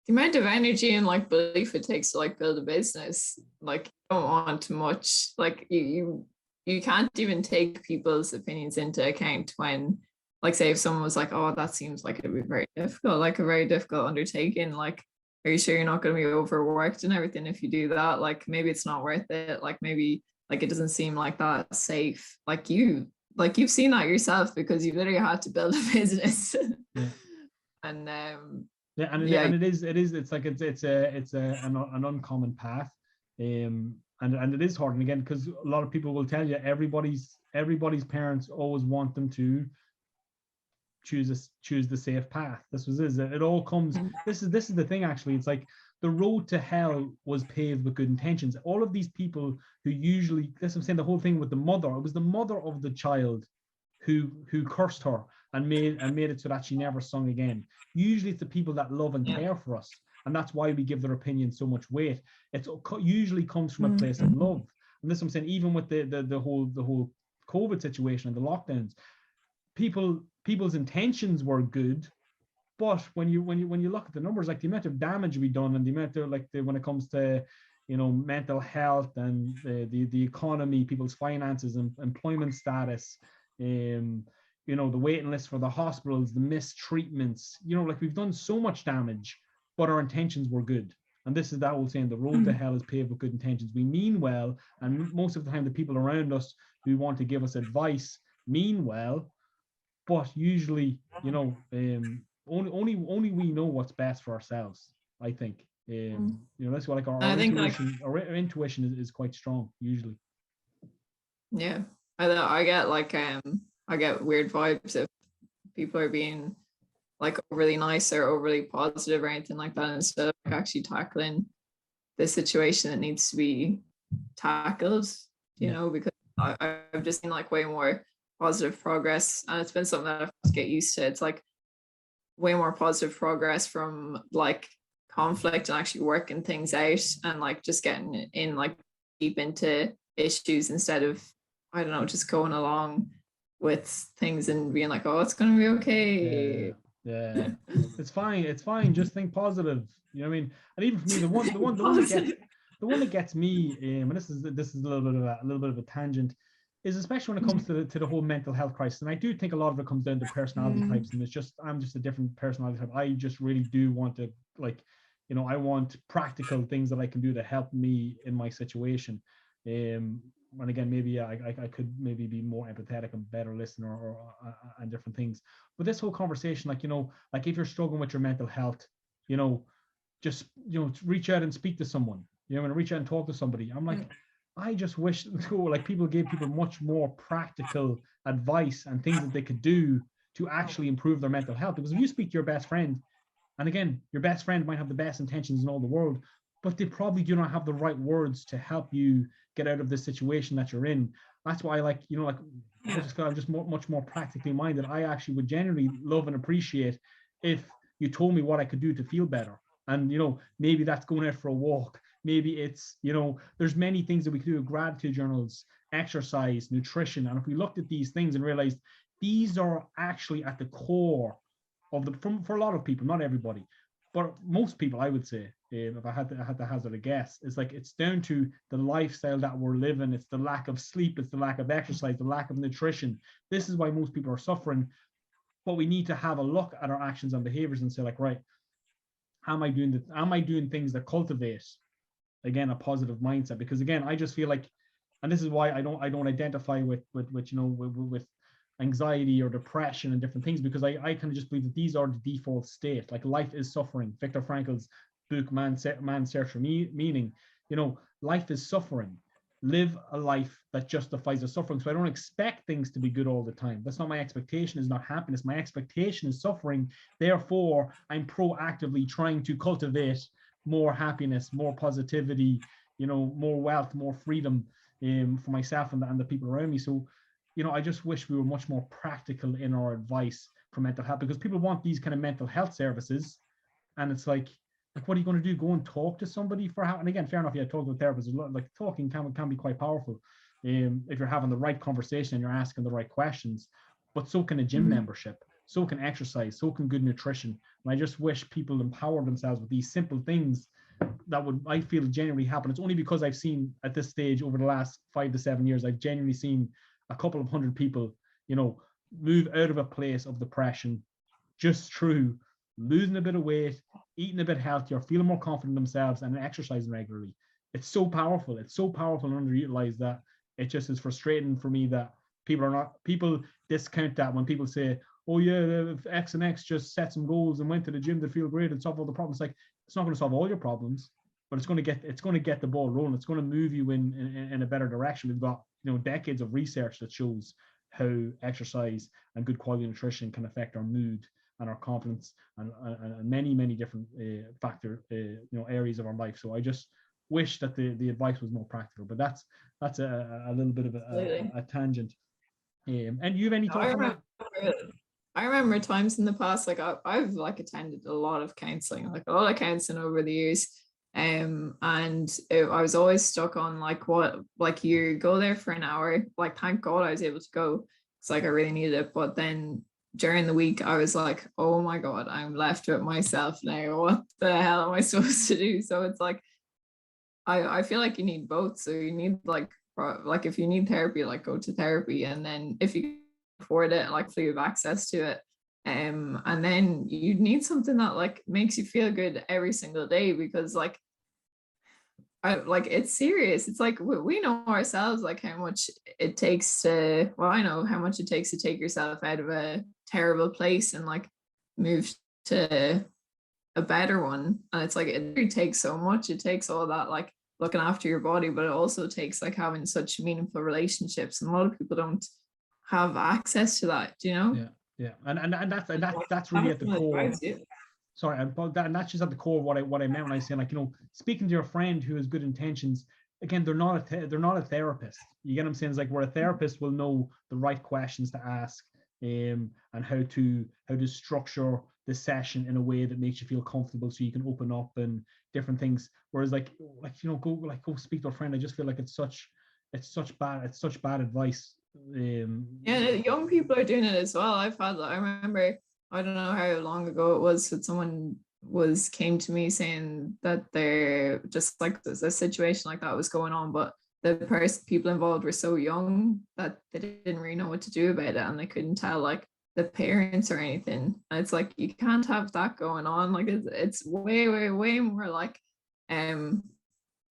energy and like belief it takes to like build a business. Like, you don't want much, like you can't even take people's opinions into account when, like, say if someone was like, oh, that seems like it'd be very difficult, like a very difficult undertaking, like, are you sure you're not going to be overworked and everything if you do that? Like, maybe it's not worth it. Like, maybe like it doesn't seem like that safe. Like you've seen that yourself, because you've literally had to build a business. Yeah. And it's like it's an uncommon path, and it is hard. And again, because a lot of people will tell you everybody's parents always want them to choose the safe path. It all comes. This is the thing, actually. It's like the road to hell was paved with good intentions. All of these people who usually, that's what I'm saying, the whole thing with the mother, it was the mother of the child who cursed her and made it so that she never sung again. Usually it's the people that love and care for us, and that's why we give their opinion so much weight. It usually comes from a place of love. And this is what I'm saying, even with the whole COVID situation and the lockdowns, people's intentions were good, but when you look at the numbers, like the amount of damage we done, and the amount of when it comes to, you know, mental health and the economy, people's finances and employment status, you know, the waiting list for the hospitals, the mistreatments, you know, like we've done so much damage, but our intentions were good. And this is that whole saying, the road to hell is paved with good intentions. We mean well, and most of the time the people around us who want to give us advice mean well, but usually, you know, only we know what's best for ourselves, I think. You know, that's what, like, our intuition is quite strong usually. Yeah, I get weird vibes if people are being like overly nice or overly positive or anything like that, instead of like actually tackling the situation that needs to be tackled, you know, because I've just seen like way more positive progress, and it's been something that I have to get used to. It's like way more positive progress from like conflict and actually working things out, and like just getting in like deep into issues, instead of, I don't know, just going along with things and being like, oh, it's gonna be okay. Yeah. It's fine, just think positive, you know what I mean? And even for me, the one that gets me, and this is a little bit of a tangent, is especially when it comes to the whole mental health crisis. And I do think a lot of it comes down to personality types, and I'm just a different personality type. I just really do want to, like, you know, I want practical things that I can do to help me in my situation. And again, maybe I could maybe be more empathetic and better listener or and different things. But this whole conversation, like, you know, like if you're struggling with your mental health, you know, just, you know, reach out and speak to someone. You know, and reach out and talk to somebody. I'm like, I just wish like people gave people much more practical advice and things that they could do to actually improve their mental health. Because if you speak to your best friend, and again, your best friend might have the best intentions in all the world, but they probably do not have the right words to help you get out of the situation that you're in. That's why I like, like I just feel I'm just much more practically minded. I actually would genuinely love and appreciate if you told me what I could do to feel better. And, maybe that's going out for a walk. Maybe it's, there's many things that we can do, gratitude journals, exercise, nutrition. And if we looked at these things and realized these are actually at the core of for a lot of people, not everybody, but most people, I would say, if I had to hazard a guess, it's like it's down to the lifestyle that we're living. It's the lack of sleep, it's the lack of exercise, the lack of nutrition. This is why most people are suffering. But we need to have a look at our actions and behaviors and say, like, right, am I doing things that cultivate, again, a positive mindset? Because again, I just feel like, and this is why I don't identify with anxiety or depression and different things, because I kind of just believe that these are the default state. Like, life is suffering. Viktor Frankl's book, Man's Search for Meaning, life is suffering. Live a life that justifies the suffering. So I don't expect things to be good all the time. That's not my expectation, is not happiness. My expectation is suffering. Therefore, I'm proactively trying to cultivate more happiness, more positivity, more wealth, more freedom for myself and the people around me. So, I just wish we were much more practical in our advice for mental health, because people want these kind of mental health services. And it's like, what are you going to do? Go and talk to somebody for how? And again, fair enough. Yeah, talk to a therapist. Like, talking can be quite powerful if you're having the right conversation and you're asking the right questions. But so can a gym membership. So can exercise. So can good nutrition. And I just wish people empower themselves with these simple things that would, I feel, genuinely happen. It's only because I've seen at this stage over the last 5 to 7 years, I've genuinely seen a couple of hundred people, move out of a place of depression just through losing a bit of weight, eating a bit healthier, feeling more confident in themselves, and exercising regularly. It's so powerful. It's so powerful and underutilized that it just is frustrating for me that people discount that when people say, oh yeah, if X and X just set some goals and went to the gym to feel great and solve all the problems. Like, it's not going to solve all your problems, but it's going to get the ball rolling. It's going to move you in a better direction. We've got decades of research that shows how exercise and good quality nutrition can affect our mood and our confidence and many different areas of our life. So I just wish that the advice was more practical, but that's a little bit of a tangent. And you have any thoughts on that? I remember times in the past, like I've like attended a lot of counseling over the years. I was always stuck on like you go there for an hour. Like, thank God I was able to go. It's like I really needed it. But then during the week, I was like, oh my God, I'm left with myself now. What the hell am I supposed to do? So it's like, I feel like you need both. So you need like if you need therapy, like go to therapy. And then if you can afford it, like you have access to it. And then you need something that like makes you feel good every single day, because it's serious. It's like we know ourselves, like how much it takes to, I know how much it takes to take yourself out of a terrible place and like move to a better one. And it's like, it really takes so much. It takes all that, like looking after your body, but it also takes like having such meaningful relationships. And a lot of people don't have access to that, Yeah. And that's really at the core. Sorry, and that's just at the core of what I meant when I say, like, speaking to your friend who has good intentions. Again, they're not a therapist. You get what I'm saying? It's like, where a therapist will know the right questions to ask, and how to structure the session in a way that makes you feel comfortable, so you can open up and different things. Whereas go speak to a friend. I just feel like it's such bad advice. Young people are doing it as well. I've had that. I remember, I don't know how long ago it was, but someone came to me saying that they're just like a situation like that was going on, but the people involved were so young that they didn't really know what to do about it, and they couldn't tell like the parents or anything. And it's like, you can't have that going on. Like, it's way more like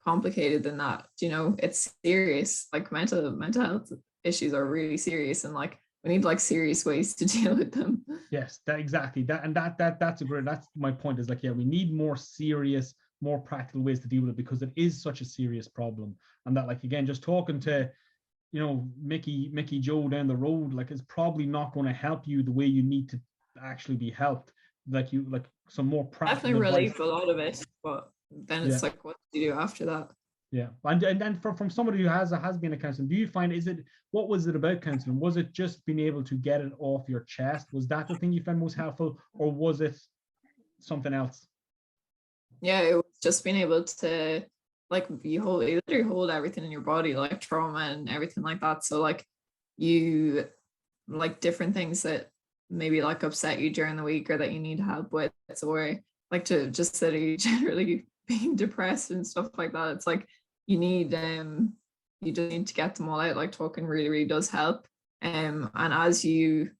complicated than that. It's serious. Like, mental health issues are really serious, and like we need like serious ways to deal with them. Yes, that's my point, is like, yeah, we need more serious, more practical ways to deal with it, because it is such a serious problem. And that, like, again, just talking to, you know, Mickey Joe down the road, like, is probably not going to help you the way you need to actually be helped. Like some more practical Definitely advice. relieve a lot of it, but then it's like, what do you do after that? Yeah, and then from somebody who has been a counselor, do you find, what was it about counseling? Was it just being able to get it off your chest? Was that the thing you found most helpful, or was it something else? Yeah, it was just being able to, like, you literally hold everything in your body, like trauma and everything like that. So like, you, like, different things that maybe like upset you during the week or that you need help with, or like to just that you generally being depressed and stuff like that. It's like you just need to get them all out. Like, talking really does help. And as you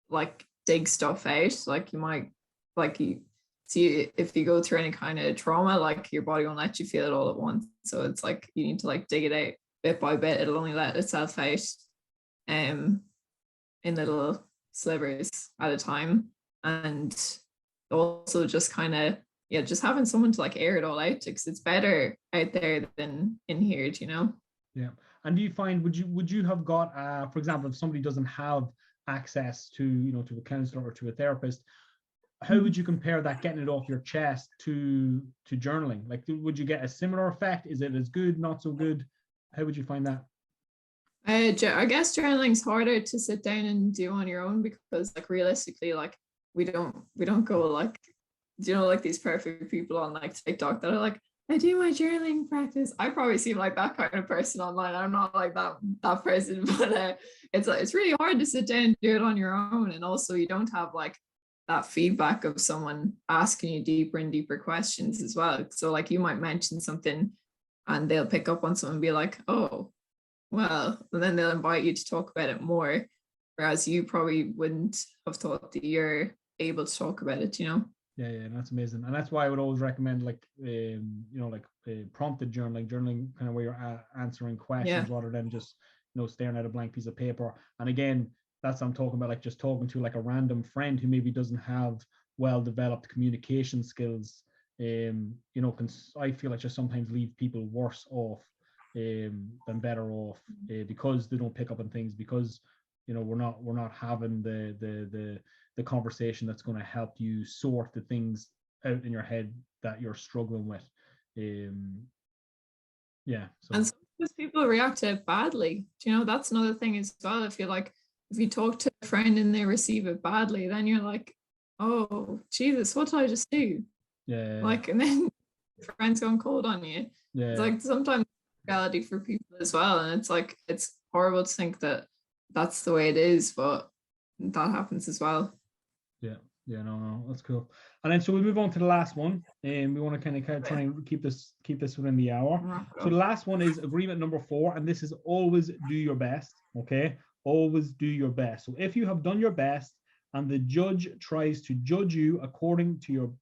like dig stuff out, like, you might, like, you see, if you go through any kind of trauma, like, your body won't let you feel it all at once. So it's like you need to like dig it out bit by bit. It'll only let itself out in little slivers at a time. And also just kind of, just having someone to like air it all out, because it's better out there than in here, you know? Yeah. And do you find, would you have got, for example, if somebody doesn't have access to, you know, to a counselor or to a therapist, how would you compare that, getting it off your chest, to journaling? Like, would you get a similar effect? Is it as good, not so good? How would you find that? I guess journaling's harder to sit down and do on your own, because like, realistically, like, we don't go like, you know, like these perfect people on like TikTok that are like, I do my journaling practice. I probably seem like that kind of person online. I'm not like that person, but it's really hard to sit down and do it on your own. And also, you don't have like that feedback of someone asking you deeper and deeper questions as well. So like, you might mention something and they'll pick up on something and be like, oh, well, and then they'll invite you to talk about it more, whereas you probably wouldn't have thought that you're able to talk about it, you know? Yeah, that's amazing. And that's why I would always recommend, like, you know, like prompted journaling kind of where you're answering questions rather than just, you know, staring at a blank piece of paper. And again, that's what I'm talking about, like, just talking to like a random friend who maybe doesn't have well-developed communication skills, you know, I feel like just sometimes leave people worse off than better off, because they don't pick up on things, because, you know, we're not having the conversation that's going to help you sort the things out in your head that you're struggling with. So. And sometimes people react to it badly. Do you know, that's another thing as well. I feel like if you talk to a friend and they receive it badly, then you're like, oh Jesus, what did I just do? Like, and then your friend's going cold on you. It's like, sometimes reality for people as well, and it's like, it's horrible to think that that's the way it is, but that happens as well. No, that's cool. And then, so we move on to the last one, and we want to kind of try and keep this within the hour. So the last one is agreement number 4, and this is always do your best. Okay, always do your best. So if you have done your best and the judge tries to judge you according to your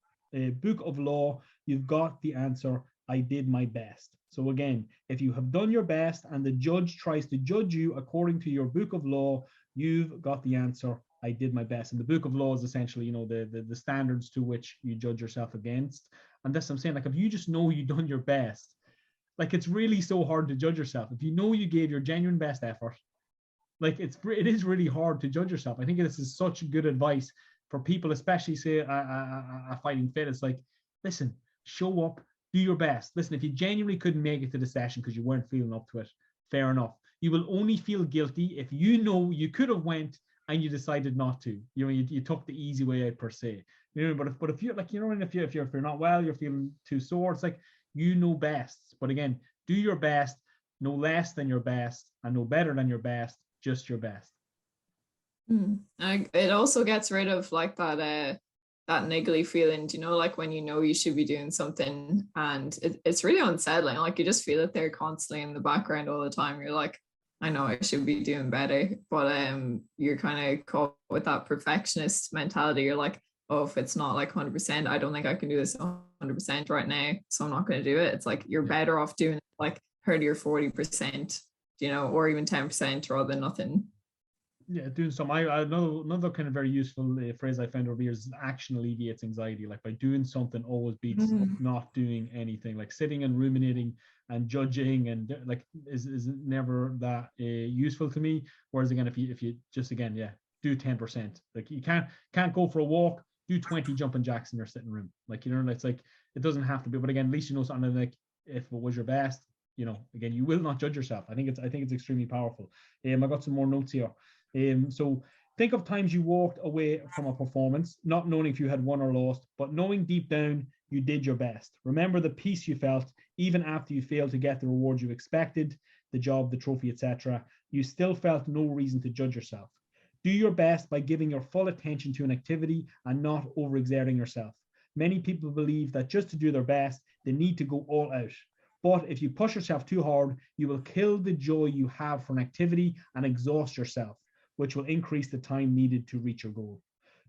book of law, you've got the answer, I did my best. So again, if you have done your best and the judge tries to judge you according to your book of law, you've got the answer, I did my best. And the book of law is essentially, you know, the standards to which you judge yourself against. And that's what I'm saying, like, if you just know you've done your best, like, it's really so hard to judge yourself. If you know you gave your genuine best effort, like, it is really hard to judge yourself. I think this is such good advice for people, especially say a fighting fit. It's like, listen, show up, do your best. Listen, if you genuinely couldn't make it to the session because you weren't feeling up to it, fair enough. You will only feel guilty if you know you could have went and you decided not to. You know, you took the easy way out per se. You know, but if you're like, you know, and if you're not well, you're feeling too sore, it's like, you know best. But again, do your best, no less than your best, and no better than your best, just your best. It also gets rid of like that niggly feeling, you know, like when you know you should be doing something and it's really unsettling. Like, you just feel it there constantly in the background all the time. You're like, I know I should be doing better, but you're kind of caught with that perfectionist mentality. You're like, oh, if it's not like 100%, I don't think I can do this 100% right now, so I'm not going to do it. It's like, you're better off doing like 30 or 40%, you know, or even 10% rather than nothing. Yeah, doing some. I another kind of very useful phrase I found over here is action alleviates anxiety. Like by doing something always beats not doing anything. Like sitting and ruminating and judging and like is never that useful to me. Whereas again, if you just again, yeah, do 10%. Like you can't go for a walk, do 20 jumping jacks in your sitting room. Like, you know, it's like it doesn't have to be. But again, at least you know something. Like if it was your best, you know, again, you will not judge yourself. I think it's extremely powerful. I got some more notes here. So think of times you walked away from a performance, not knowing if you had won or lost, but knowing deep down you did your best. Remember the peace you felt even after you failed to get the reward you expected, the job, the trophy, etc. You still felt no reason to judge yourself. Do your best by giving your full attention to an activity and not overexerting yourself. Many people believe that just to do their best, they need to go all out. But if you push yourself too hard, you will kill the joy you have for an activity and exhaust yourself, which will increase the time needed to reach your goal.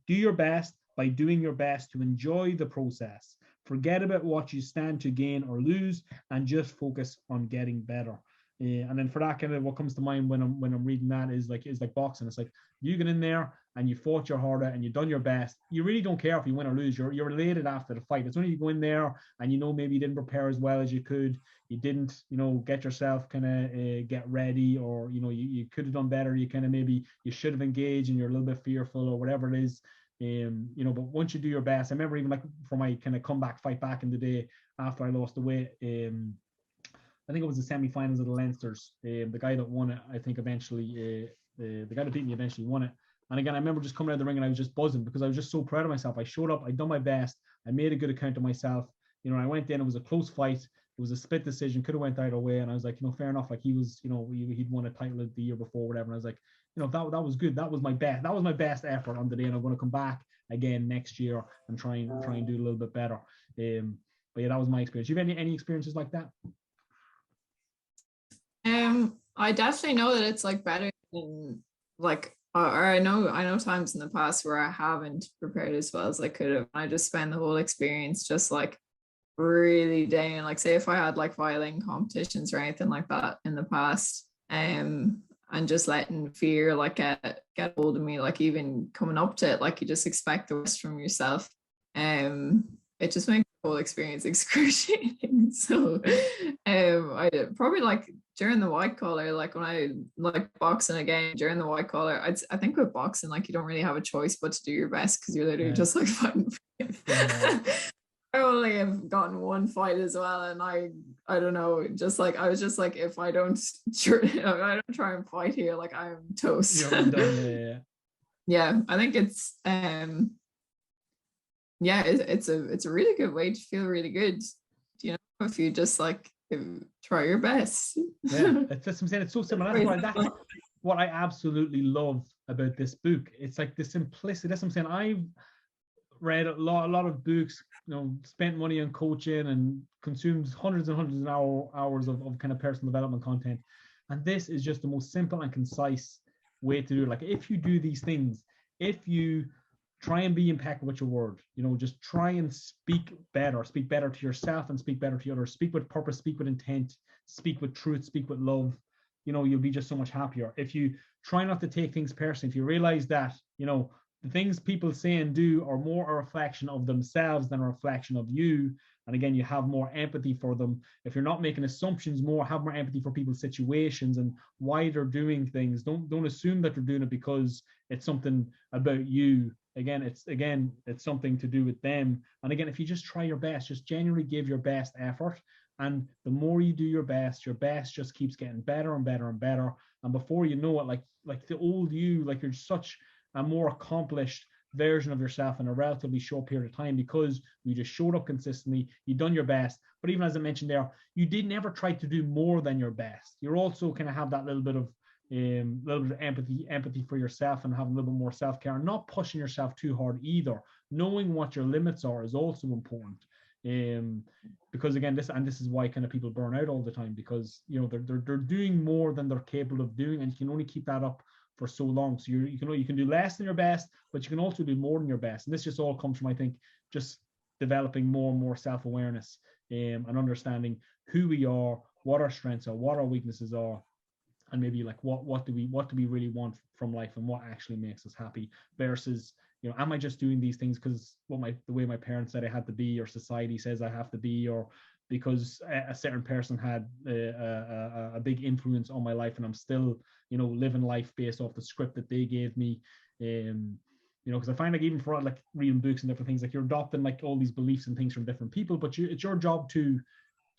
Do your best by doing your best to enjoy the process. Forget about what you stand to gain or lose and just focus on getting better. And then for that, kind of what comes to mind when I'm reading that is like boxing. It's like you get in there and you fought your heart out and you've done your best. You really don't care if you win or lose. You're elated after the fight. It's only you go in there and you know maybe you didn't prepare as well as you could. You didn't, you know, get yourself kind of get ready, or you know you could have done better. You kind of maybe you should have engaged and you're a little bit fearful or whatever it is. You know, but once you do your best, I remember even like for my kind of comeback fight back in the day after I lost the weight. I think it was the semi-finals of the Leinsters. The guy that won it, I think eventually, the guy that beat me eventually won it. And again, I remember just coming out of the ring and I was just buzzing because I was just so proud of myself. I showed up, I'd done my best, I made a good account of myself. You know, I went in, it was a close fight, it was a split decision, could have went either way. And I was like, you know, fair enough. Like he was, you know, he'd won a title the year before, whatever. And I was like, you know, that was good. That was my best effort on the day, and I'm going to come back again next year and try and do a little bit better. But yeah, that was my experience. Do you have any experiences like that? I definitely know that it's like better than like, or I know times in the past where I haven't prepared as well as I could have. I just spend the whole experience just like really down. Like say if I had like violin competitions or anything like that in the past, and just letting fear like get hold of me, like even coming up to it, like you just expect the worst from yourself. It just makes the whole experience excruciating. So I did probably like during the white collar, like when I like boxing again during the white collar, I think with boxing, like you don't really have a choice but to do your best because you're literally just like fighting for it. Yeah. I only have gotten one fight as well, and I don't know, just like I was just like, if I don't try and fight here, like I'm toast. Yeah, I think it's it's a really good way to feel really good, you know, if you just like try your best. Yeah, that's what I'm saying. It's so simple. That's what I absolutely love about this book. It's like the simplicity. That's what I'm saying. I've read a lot of books, you know, spent money on coaching and consumed hundreds and hundreds of hours of kind of personal development content. And this is just the most simple and concise way to do it. Like if you do these things, if you try and be impeccable with your word, you know, just try and speak better to yourself and speak better to others, speak with purpose, speak with intent, speak with truth, speak with love, you know, you'll be just so much happier. If you try not to take things personally, if you realize that, you know, the things people say and do are more a reflection of themselves than a reflection of you. And again, you have more empathy for them. If you're not making assumptions, have more empathy for people's situations and why they're doing things. Don't assume that they're doing it because it's something about you. Again, it's something to do with them. And again, if you just try your best, just genuinely give your best effort. And the more you do your best just keeps getting better and better and better. And before you know it, like the old you, like you're such a more accomplished version of yourself in a relatively short period of time because you just showed up consistently, you've done your best. But even as I mentioned there, you did never try to do more than your best. You're also kind of have that little bit of empathy for yourself and having a little bit more self-care, and not pushing yourself too hard either. Knowing what your limits are is also important. Because again, this is why kind of people burn out all the time, because you know they're doing more than they're capable of doing, and you can only keep that up for so long. So you can do less than your best, but you can also do more than your best. And this just all comes from, I think, just developing more and more self-awareness and understanding who we are, what our strengths are, what our weaknesses are, and maybe like what do we really want from life, and what actually makes us happy, versus, you know, am I just doing these things because the way my parents said I had to be, or society says I have to be, or because a certain person had a big influence on my life, and I'm still, you know, living life based off the script that they gave me. You know, because I find like even for like reading books and different things, like you're adopting like all these beliefs and things from different people, but it's your job to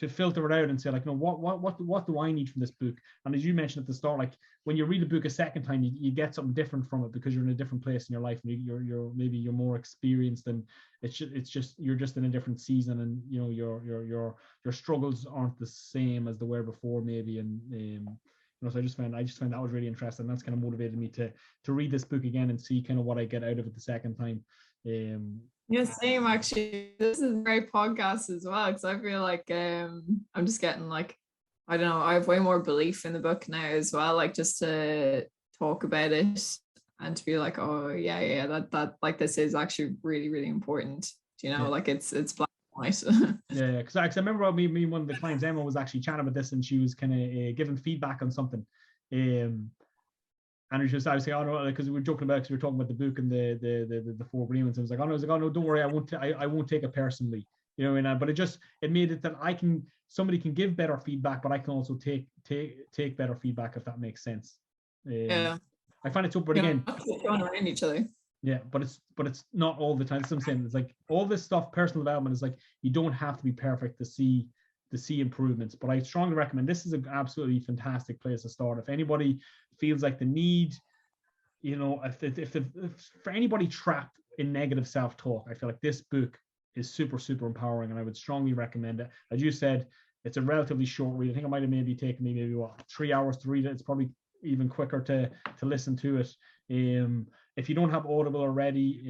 filter it out and say like, no, what do I need from this book? And as you mentioned at the start, like when you read a book a second time, you get something different from it, because you're in a different place in your life, and you're more experienced, and it's just you're just in a different season, and you know your struggles aren't the same as they were before maybe, and you know, so I just found that was really interesting. That's kind of motivated me to read this book again and see kind of what I get out of it the second time. Yeah, same actually. This is a great podcast as well, because I feel like I'm just getting like, I don't know, I have way more belief in the book now as well, like just to talk about it and to be like, oh yeah, that like this is actually really, really important, you know, like it's black and white. Yeah, because I remember me one of the clients, Emma, was actually chatting about this, and she was kind of giving feedback on something, and I was saying, oh no, because we were joking about, because we were talking about the book and the 4 agreements. I was like, oh no, don't worry, I won't take it personally, you know. And but it made it that somebody can give better feedback, but I can also take better feedback, if that makes sense. Yeah, I find it so, but again, throwing around each other. Yeah, but it's not all the time. That's what I'm saying. It's like all this stuff, personal development, is like you don't have to be perfect to see improvements. But I strongly recommend, this is an absolutely fantastic place to start. If anybody feels like the need, you know, if for anybody trapped in negative self-talk, I feel like this book is super, super empowering, and I would strongly recommend it. As you said, it's a relatively short read. I think it might have maybe taken me 3 hours to read it. It's probably even quicker to listen to it. If you don't have Audible already,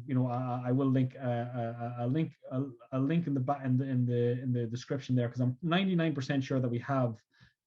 you know, I will link a link in the description there, because I'm 99% sure that we have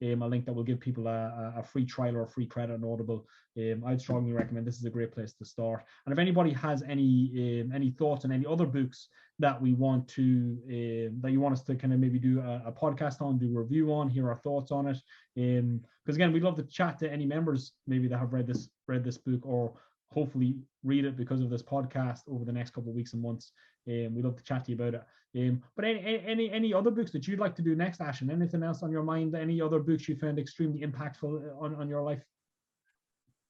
a link that will give people a free trial or a free credit on Audible. I'd strongly recommend. This is a great place to start. And if anybody has any thoughts on any other books that we want to that you want us to kind of maybe do a podcast on, do a review on, hear our thoughts on it, because again, we'd love to chat to any members maybe that have read this book, or hopefully read it because of this podcast over the next couple of weeks and months. We'd love to chat to you about it. But any other books that you'd like to do next, Ashen? Anything else on your mind? Any other books you found extremely impactful on your life?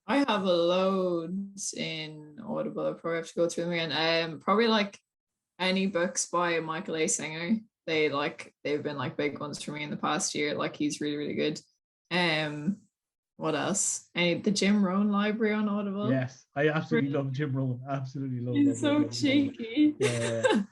I have loads in Audible. I probably have to go through them again. Probably like any books by Michael A. Singer. They've been like big ones for me in the past year. Like he's really, really good. What else? The Jim Rohn library on Audible. Yes, I absolutely love Jim Rohn. Absolutely love. He's so cheeky. Yeah.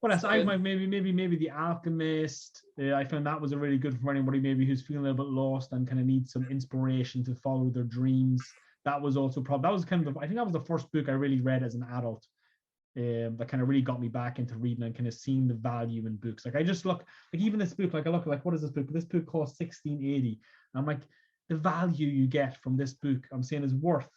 What else? I might maybe The Alchemist. I found that was a really good for anybody maybe who's feeling a little bit lost and kind of needs some inspiration to follow their dreams. That was also probably, that was kind of, I think that was the first book I really read as an adult. That kind of really got me back into reading and kind of seeing the value in books. Like I just look, like even this book, like I look like, what is this book? This book costs $16.80. I'm like, the value you get from this book, I'm saying, is worth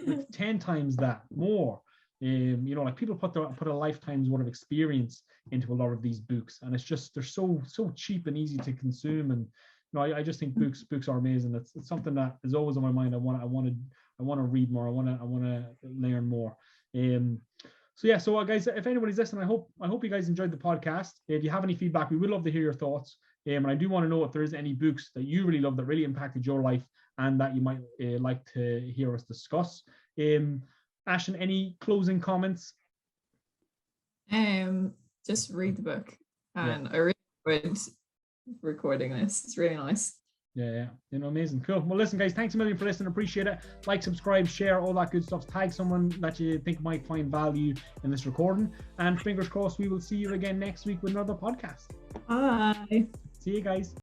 like 10 times that more. You know, like people put a lifetime's worth of experience into a lot of these books, and it's just, they're so cheap and easy to consume. And you know, I just think books are amazing. It's something that is always on my mind. I want to read more. I want to learn more. So yeah, so guys, if anybody's listening, I hope you guys enjoyed the podcast. If you have any feedback, we would love to hear your thoughts. And I do want to know if there is any books that you really love that really impacted your life and that you might like to hear us discuss. Ashen, any closing comments? Just read the book, and I really enjoyed recording this. It's really nice. Yeah, you know, amazing, cool. Well, listen, guys, thanks a million for listening. Appreciate it. Like, subscribe, share, all that good stuff. Tag someone that you think might find value in this recording, and fingers crossed, we will see you again next week with another podcast. Bye. See you guys.